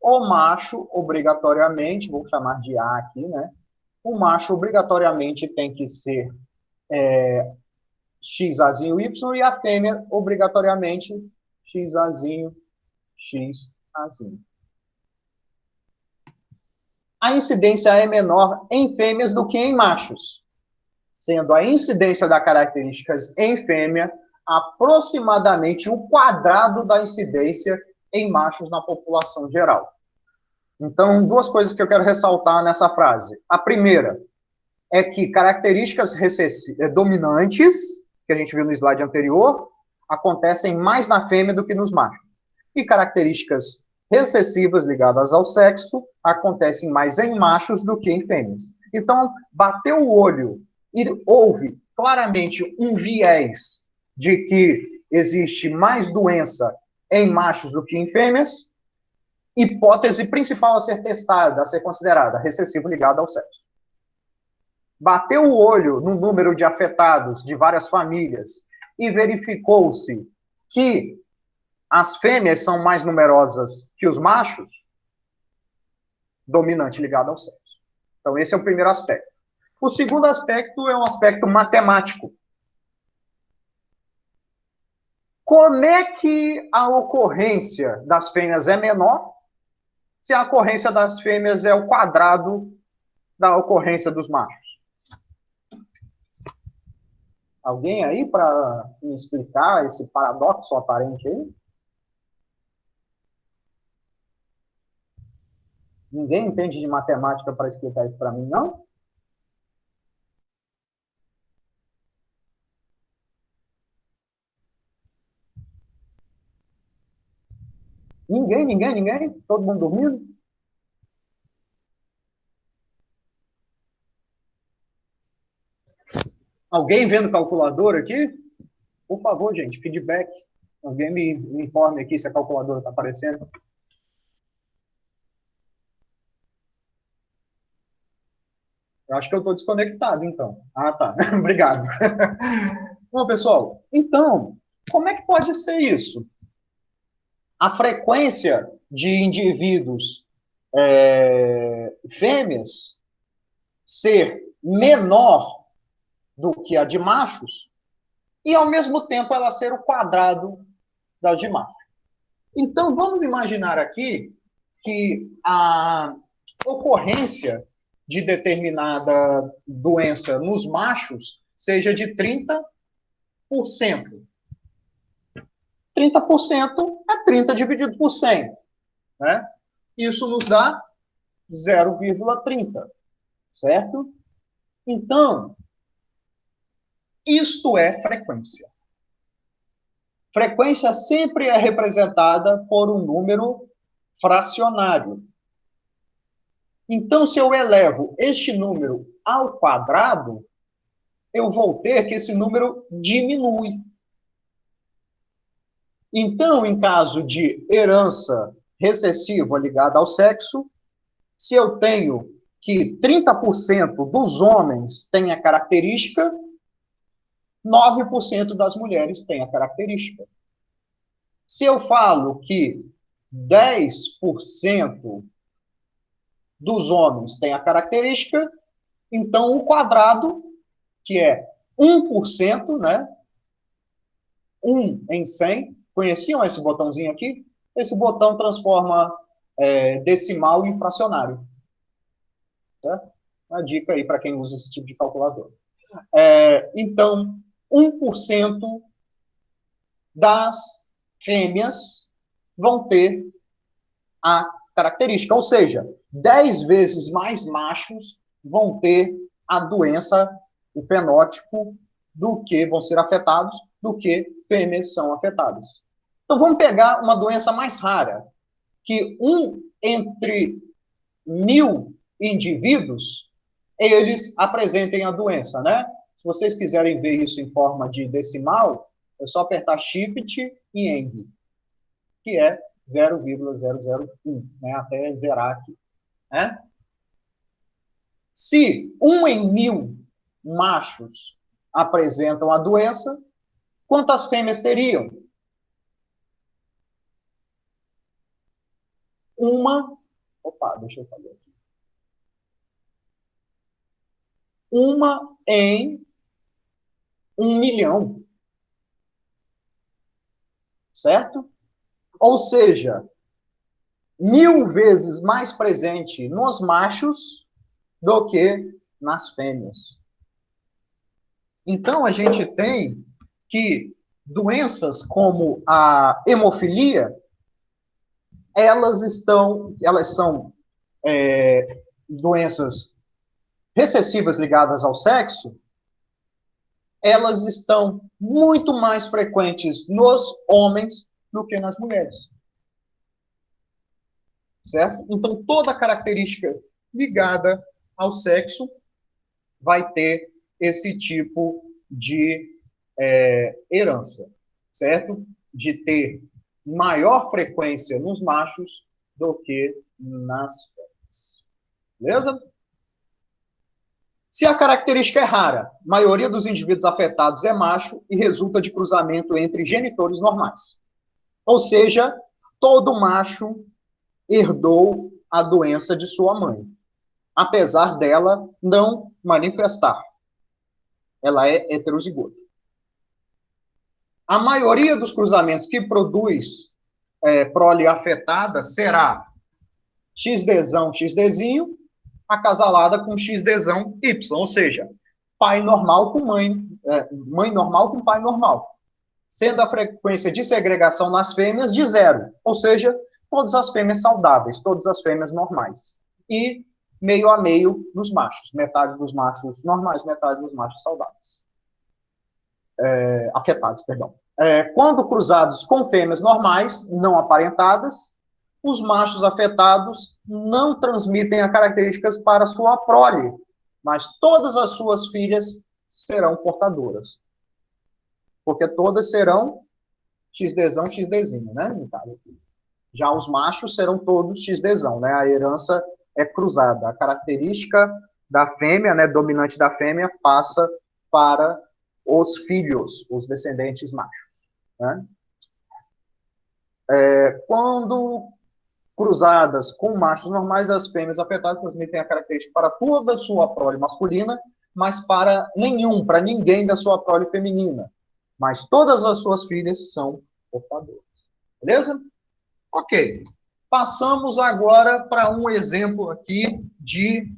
o macho obrigatoriamente, vou chamar de A aqui, né? O macho obrigatoriamente tem que ser XAzinho Y e a fêmea obrigatoriamente XAzinho XAzinho. A incidência é menor em fêmeas do que em machos, sendo a incidência das características em fêmea aproximadamente o quadrado da incidência em machos na população geral. Então, duas coisas que eu quero ressaltar nessa frase. A primeira é que características dominantes, que a gente viu no slide anterior, acontecem mais na fêmea do que nos machos. E características recessivas ligadas ao sexo acontecem mais em machos do que em fêmeas. Então, bateu o olho e houve claramente um viés de que existe mais doença em machos do que em fêmeas, hipótese principal a ser testada, a ser considerada, recessivo ligado ao sexo. Bateu o olho no número de afetados de várias famílias e verificou-se que as fêmeas são mais numerosas que os machos, dominante ligado ao sexo. Então, esse é o primeiro aspecto. O segundo aspecto é um aspecto matemático. Como é que a ocorrência das fêmeas é menor se a ocorrência das fêmeas é o quadrado da ocorrência dos machos? Alguém aí para me explicar esse paradoxo aparente aí? Ninguém entende de matemática para explicar isso para mim, não? Ninguém? Todo mundo dormindo? Alguém vendo calculadora aqui? Por favor, gente, feedback. Alguém me informe aqui se a calculadora está aparecendo. Eu acho que eu estou desconectado, então. Ah, tá. Obrigado. Bom, pessoal, então, como é que pode ser isso? A frequência de indivíduos fêmeas ser menor do que a de machos e, ao mesmo tempo, ela ser o quadrado da de macho. Então, vamos imaginar aqui que a ocorrência de determinada doença nos machos seja de 30%. 30% é 30 dividido por 100. Né? Isso nos dá 0,30. Certo? Então, isto é frequência. Frequência sempre é representada por um número fracionário. Então, se eu elevo este número ao quadrado, eu vou ter que esse número diminui. Então, em caso de herança recessiva ligada ao sexo, se eu tenho que 30% dos homens têm a característica, 9% das mulheres têm a característica. Se eu falo que 10% dos homens têm a característica, então o quadrado, que é 1%, né? 1 em 100. Conheciam esse botãozinho aqui? Esse botão transforma decimal em fracionário. Certo? Uma dica aí para quem usa esse tipo de calculador. Então, 1% das fêmeas vão ter a característica, ou seja, 10 vezes mais machos vão ter a doença, o fenótipo, do que vão ser afetados, do que fêmeas são afetadas. Então, vamos pegar uma doença mais rara, que 1 entre 1.000 indivíduos, eles apresentem a doença, né? Se vocês quiserem ver isso em forma de decimal, é só apertar Shift e End, que é 0,001, né? Até zerar aqui. Né? Se 1 em 1.000 machos apresentam a doença, quantas fêmeas teriam? Deixa eu fazer aqui. Uma em 1 milhão. Certo? Ou seja, 1.000 vezes mais presente nos machos do que nas fêmeas. Então, a gente tem que doenças como a hemofilia, elas são doenças recessivas ligadas ao sexo, elas estão muito mais frequentes nos homens do que nas mulheres. Certo? Então, toda característica ligada ao sexo vai ter esse tipo de herança, certo? De ter maior frequência nos machos do que nas fêmeas. Beleza? Se a característica é rara, a maioria dos indivíduos afetados é macho e resulta de cruzamento entre genitores normais. Ou seja, todo macho herdou a doença de sua mãe, apesar dela não manifestar. Ela é heterozigota. A maioria dos cruzamentos que produz prole afetada será XDzão, XDzinho, acasalada com XDzão Y, ou seja, pai normal com mãe, mãe normal com pai normal, sendo a frequência de segregação nas fêmeas de 0, ou seja, todas as fêmeas saudáveis, todas as fêmeas normais. E meio a meio nos machos, metade dos machos normais, metade dos machos saudáveis. Afetados, perdão. Quando cruzados com fêmeas normais, não aparentadas, os machos afetados não transmitem as características para sua prole, mas todas as suas filhas serão portadoras. Porque todas serão XDzão, XDzinho, né? Já os machos serão todos XDzão, né? A herança é cruzada. A característica da fêmea, né, dominante da fêmea, passa para os filhos, os descendentes machos. Né? Quando cruzadas com machos normais, as fêmeas afetadas transmitem a característica para toda a sua prole masculina, mas para ninguém da sua prole feminina. Mas todas as suas filhas são portadoras. Beleza? Ok. Passamos agora para um exemplo aqui de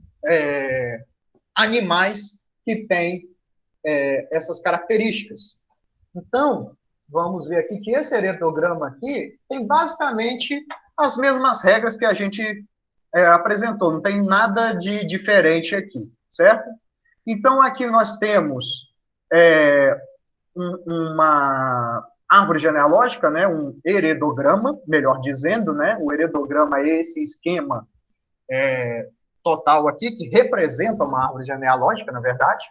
animais que têm essas características. Então, vamos ver aqui que esse heredograma aqui tem basicamente as mesmas regras que a gente apresentou, não tem nada de diferente aqui, certo? Então, aqui nós temos uma árvore genealógica, né, um heredograma, melhor dizendo, né, o heredograma é esse esquema total aqui, que representa uma árvore genealógica, na verdade.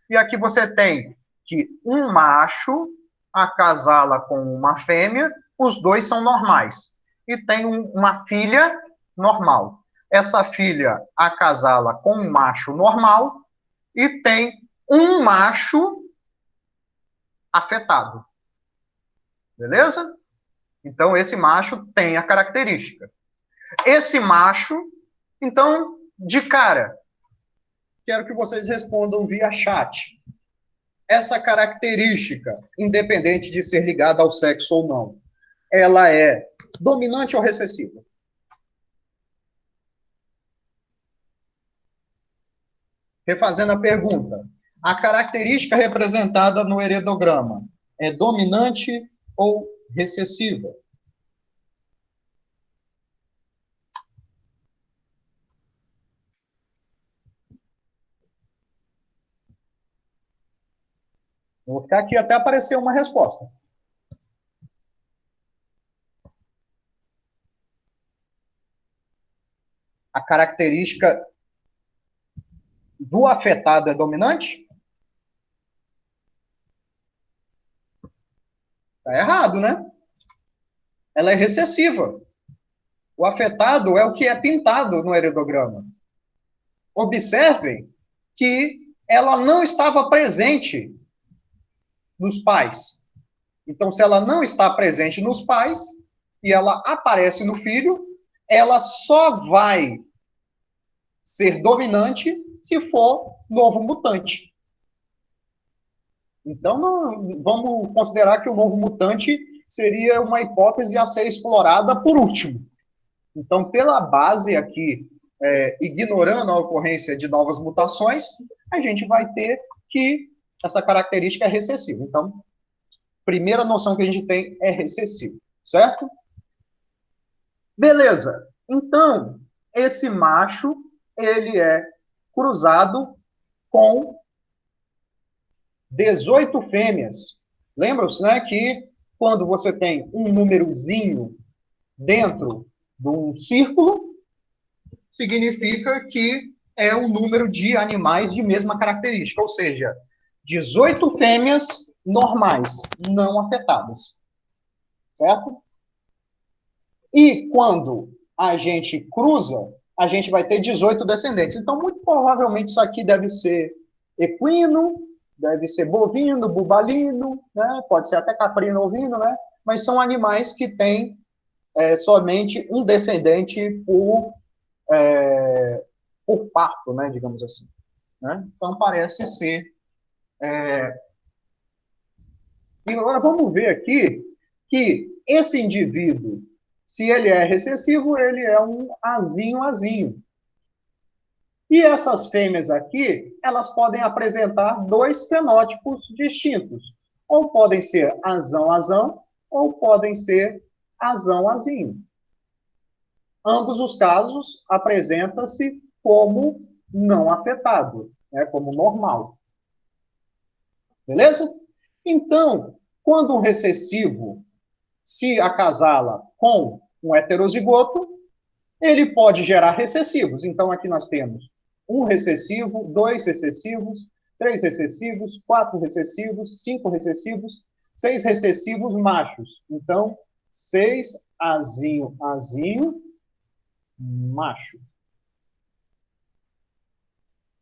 E aqui você tem que um macho acasala com uma fêmea, os dois são normais. E tem uma filha normal. Essa filha acasala com um macho normal e tem um macho afetado. Beleza? Então, esse macho tem a característica. Esse macho, então, de cara, quero que vocês respondam via chat. Essa característica, independente de ser ligada ao sexo ou não, ela é dominante ou recessiva? Refazendo a pergunta, a característica representada no heredograma é dominante ou recessiva? Vou ficar aqui até aparecer uma resposta. A característica do afetado é dominante? Está errado, né? Ela é recessiva. O afetado é o que é pintado no heredograma. Observem que ela não estava presente nos pais. Então, se ela não está presente nos pais e ela aparece no filho, ela só vai ser dominante se for novo mutante. Então, vamos considerar que o novo mutante seria uma hipótese a ser explorada por último. Então, pela base aqui, ignorando a ocorrência de novas mutações, a gente vai ter que essa característica é recessiva. Então, primeira noção que a gente tem é recessivo, certo? Beleza. Então, esse macho, ele é cruzado com 18 fêmeas. Lembram-se, né, que quando você tem um númerozinho dentro de um círculo, significa que é um número de animais de mesma característica, ou seja, 18 fêmeas normais, não afetadas. Certo? E quando a gente cruza, a gente vai ter 18 descendentes. Então, muito provavelmente, isso aqui deve ser equino, deve ser bovino, bubalino, né? Pode ser até caprino, ovino, né? Mas são animais que têm somente um descendente por parto, né? Digamos assim. Né? Então, parece ser... E agora vamos ver aqui que esse indivíduo Se ele é recessivo, ele é um azinho, azinho. E essas fêmeas aqui, elas podem apresentar dois fenótipos distintos. Ou podem ser azão, azão, ou podem ser azão, azinho. Ambos os casos apresenta-se como não afetado, né, como normal. Beleza? Então, quando um recessivo se acasala com um heterozigoto, ele pode gerar recessivos. Então, aqui nós temos um recessivo, dois recessivos, três recessivos, quatro recessivos, cinco recessivos, seis recessivos machos. Então, seis azinho, azinho, macho.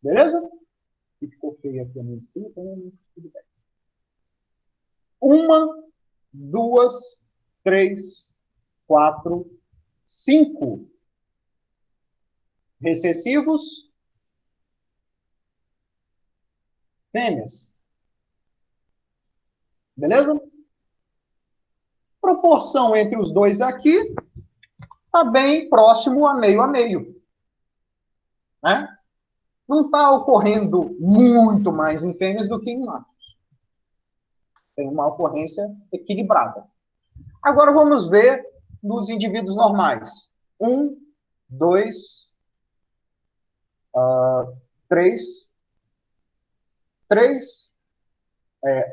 Beleza? Ficou feio aqui a minha escrita, né? Tudo bem. Uma, duas, três, quatro, cinco recessivos fêmeas. Beleza? Proporção entre os dois aqui está bem próximo a meio, né? Não está ocorrendo muito mais em fêmeas do que em machos. Tem uma ocorrência equilibrada. Agora vamos ver nos indivíduos normais. Um, dois, três. Três,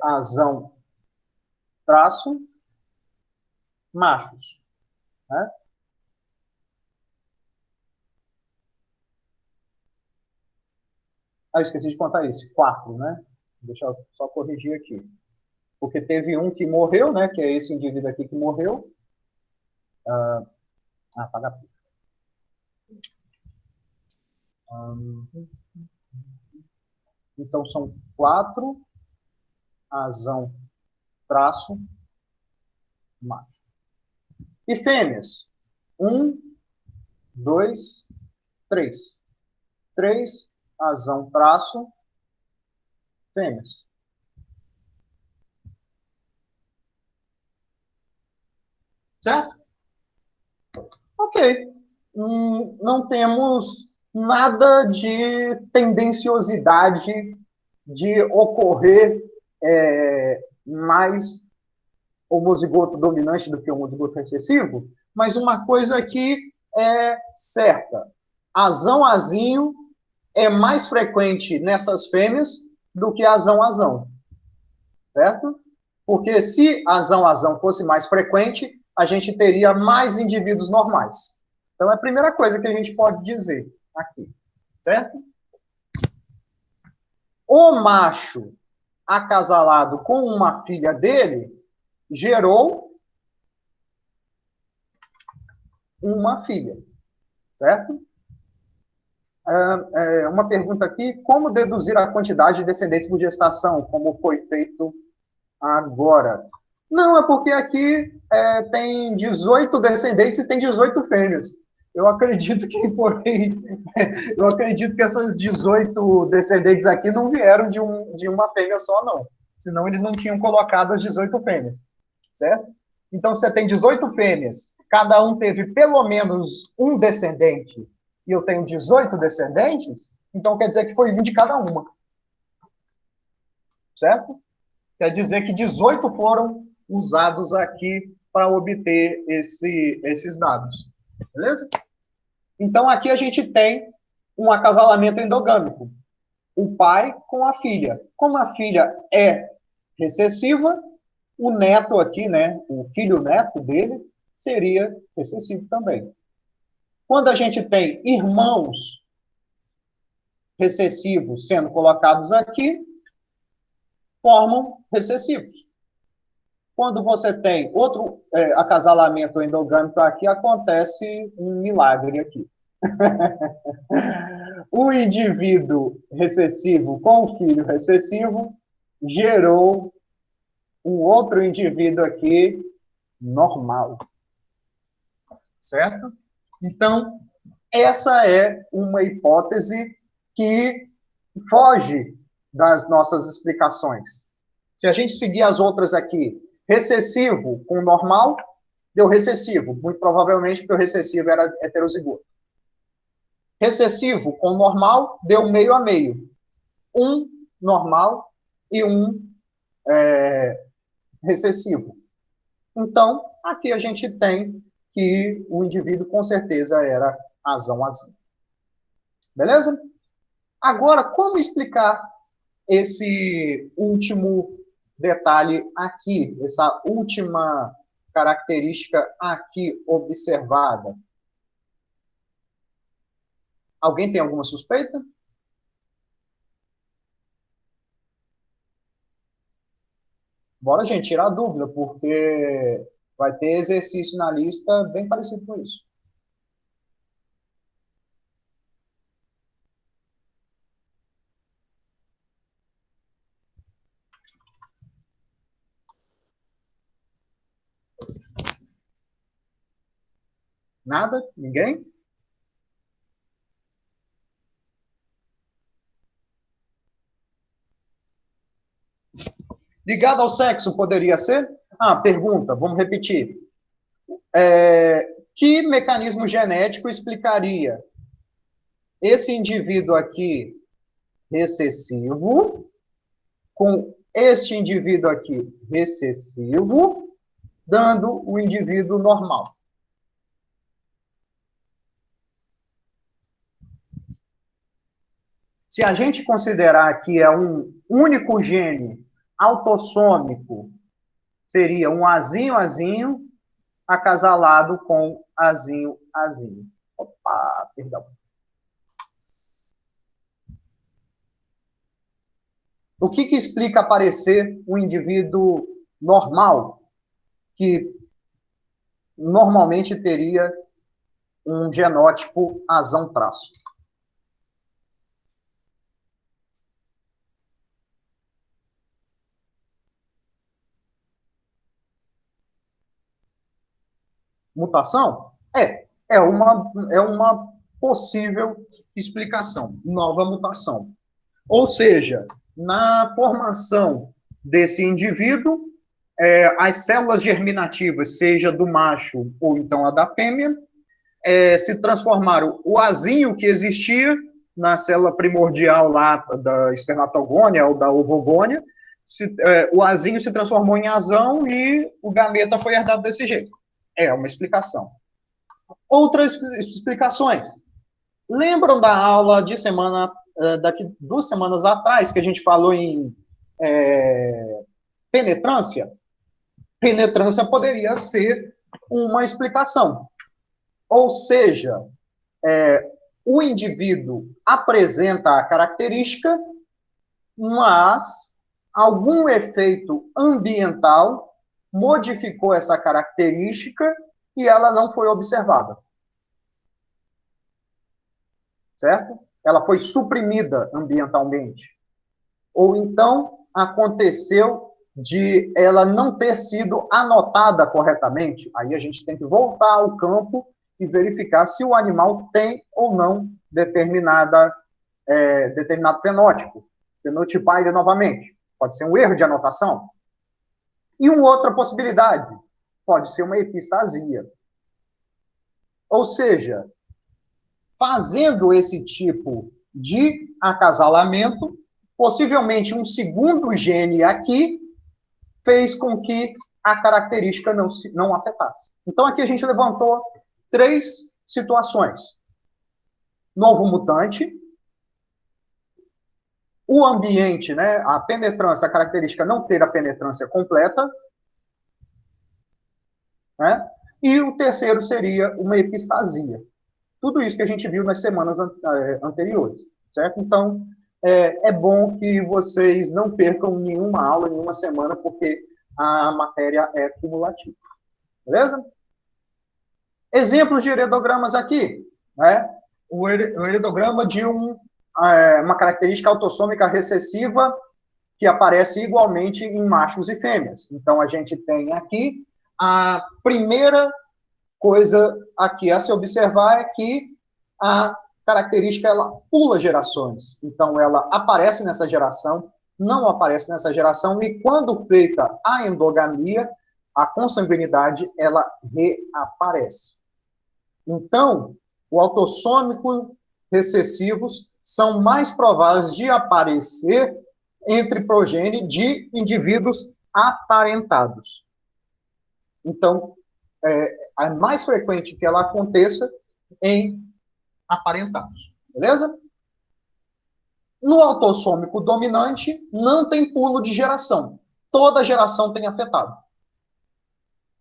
azão, traço, machos. Né? Ah, esqueci de contar isso. Quatro, né? Deixa eu só corrigir aqui. Porque teve um que morreu, né? Que é esse indivíduo aqui que morreu. Apaga a pista. Então, são quatro, azão, traço, macho. E fêmeas? Um, dois, três. Três, azão, traço, fêmeas. Certo? Ok. Não temos nada de tendenciosidade de ocorrer mais homozigoto dominante do que homozigoto recessivo, mas uma coisa que é certa. Azão-azinho é mais frequente nessas fêmeas do que azão-azão. Certo? Porque se azão-azão fosse mais frequente, a gente teria mais indivíduos normais. Então, é a primeira coisa que a gente pode dizer aqui. Certo? O macho acasalado com uma filha dele gerou uma filha. Certo? Uma pergunta aqui: como deduzir a quantidade de descendentes por gestação, como foi feito agora? Não, é porque aqui tem 18 descendentes e tem 18 fêmeas. Eu acredito que eu acredito que essas 18 descendentes aqui não vieram de uma fêmea só, não. Senão eles não tinham colocado as 18 fêmeas. Certo? Então, você tem 18 fêmeas, cada um teve pelo menos um descendente, e eu tenho 18 descendentes, então quer dizer que foi um de cada uma. Certo? Quer dizer que 18 foram usados aqui para obter esses dados. Beleza? Então, aqui a gente tem um acasalamento endogâmico. O pai com a filha. Como a filha é recessiva, o neto aqui, né, o filho-neto dele, seria recessivo também. Quando a gente tem irmãos recessivos sendo colocados aqui, formam recessivos. Quando você tem outro acasalamento endogâmico aqui, acontece um milagre aqui. O indivíduo recessivo com o filho recessivo gerou um outro indivíduo aqui normal. Certo? Então, essa é uma hipótese que foge das nossas explicações. Se a gente seguir as outras aqui, recessivo com normal, Deu recessivo, muito provavelmente porque o recessivo era heterozigoto. Recessivo com normal deu meio a meio. Um normal e um recessivo. Então, aqui a gente tem que o indivíduo com certeza era azão. Beleza? Agora, como explicar esse último detalhe aqui, essa última característica aqui observada? Alguém tem alguma suspeita? Bora, gente, tirar a dúvida, porque vai ter exercício na lista bem parecido com isso. Nada? Ninguém? Ligado ao sexo, poderia ser? Ah, pergunta, vamos repetir. Que mecanismo genético explicaria esse indivíduo aqui recessivo com este indivíduo aqui recessivo, dando o indivíduo normal? Se a gente considerar que é um único gene autossômico, seria um azinho acasalado com azinho. Opa, perdão. O que explica aparecer um indivíduo normal, que normalmente teria um genótipo azão-traço? Mutação? É uma possível explicação. Nova mutação. Ou seja, na formação desse indivíduo, as células germinativas, seja do macho ou então a da fêmea, se transformaram o azinho que existia na célula primordial lá da espermatogônia ou da ovogônia, o azinho se transformou em azão e o gameta foi herdado desse jeito. É uma explicação. Outras explicações. Lembram da aula de daqui 2 semanas atrás, que a gente falou em penetrância? Penetrância poderia ser uma explicação. Ou seja, o indivíduo apresenta a característica, mas algum efeito ambiental modificou essa característica e ela não foi observada. Certo? Ela foi suprimida ambientalmente. Ou então aconteceu de ela não ter sido anotada corretamente. Aí a gente tem que voltar ao campo e verificar se o animal tem ou não determinado fenótipo. Fenotipar ele novamente. Pode ser um erro de anotação. E uma outra possibilidade, pode ser uma epistasia. Ou seja, fazendo esse tipo de acasalamento, possivelmente um segundo gene aqui fez com que a característica não afetasse. Então, aqui a gente levantou 3 situações. Novo mutante, o ambiente, né, a penetrância, a característica não ter a penetrância completa, né, e o terceiro seria uma epistasia. Tudo isso que a gente viu nas semanas anteriores, certo? Então, é bom que vocês não percam nenhuma aula, nenhuma semana, porque a matéria é cumulativa. Beleza? Exemplos de heredogramas aqui, né? O heredograma de uma característica autossômica recessiva que aparece igualmente em machos e fêmeas. Então, a gente tem aqui a primeira coisa aqui a se observar é que a característica ela pula gerações. Então, ela aparece nessa geração, não aparece nessa geração, e quando feita a endogamia, a consanguinidade ela reaparece. Então, o autossômico recessivos são mais prováveis de aparecer entre progênie de indivíduos aparentados. Então, é mais frequente que ela aconteça em aparentados. Beleza? No autossômico dominante, não tem pulo de geração. Toda geração tem afetado.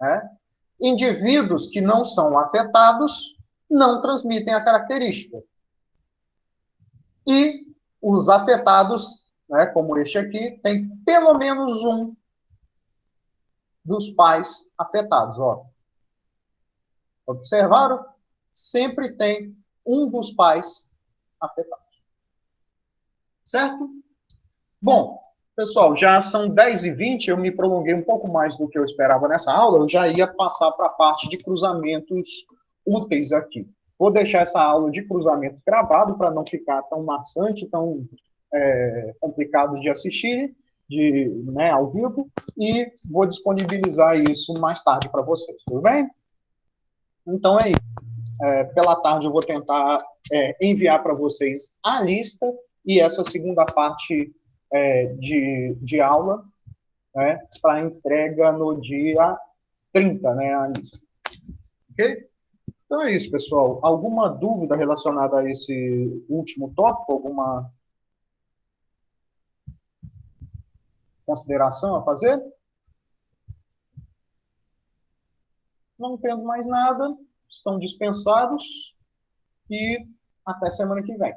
Né? Indivíduos que não são afetados não transmitem a característica. E os afetados, né, como este aqui, tem pelo menos um dos pais afetados. Ó. Observaram? Sempre tem um dos pais afetados. Certo? Bom, pessoal, já são 10h20, eu me prolonguei um pouco mais do que eu esperava nessa aula, eu já ia passar para a parte de cruzamentos úteis aqui. Vou deixar essa aula de cruzamentos gravado para não ficar tão maçante, tão complicado de assistir, né, ao vivo, e vou disponibilizar isso mais tarde para vocês, tudo bem? Então é isso. Pela tarde eu vou tentar enviar para vocês a lista e essa segunda parte de aula, né, para entrega no dia 30, né, a lista. Ok? Então é isso, pessoal. Alguma dúvida relacionada a esse último tópico? Alguma consideração a fazer? Não tendo mais nada, estão dispensados e até semana que vem.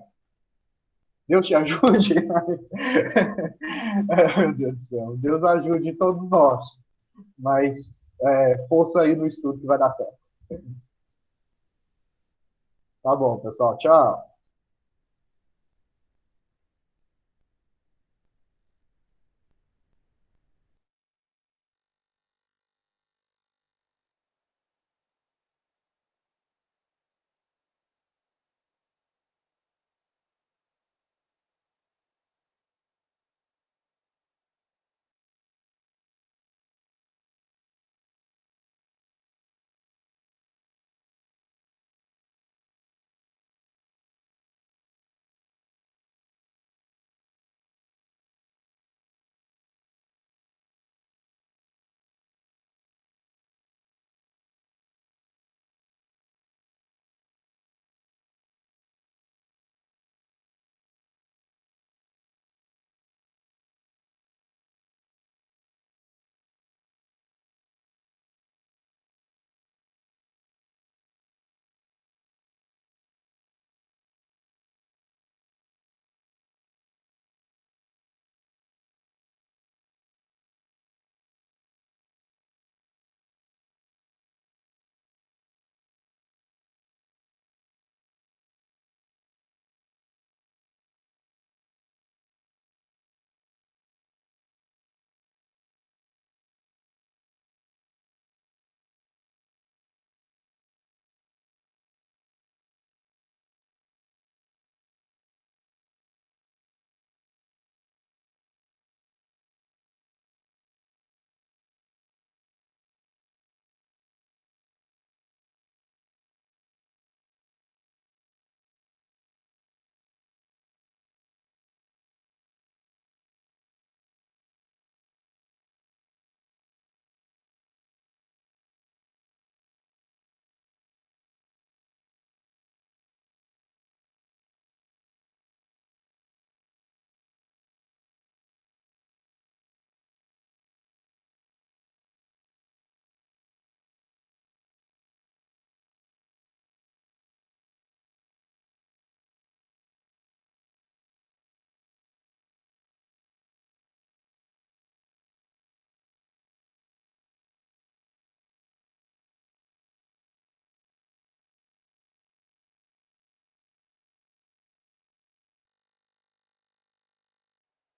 Deus te ajude. Meu Deus do céu. Deus ajude todos nós. Mas força aí no estudo que vai dar certo. Tá bom, pessoal. Tchau.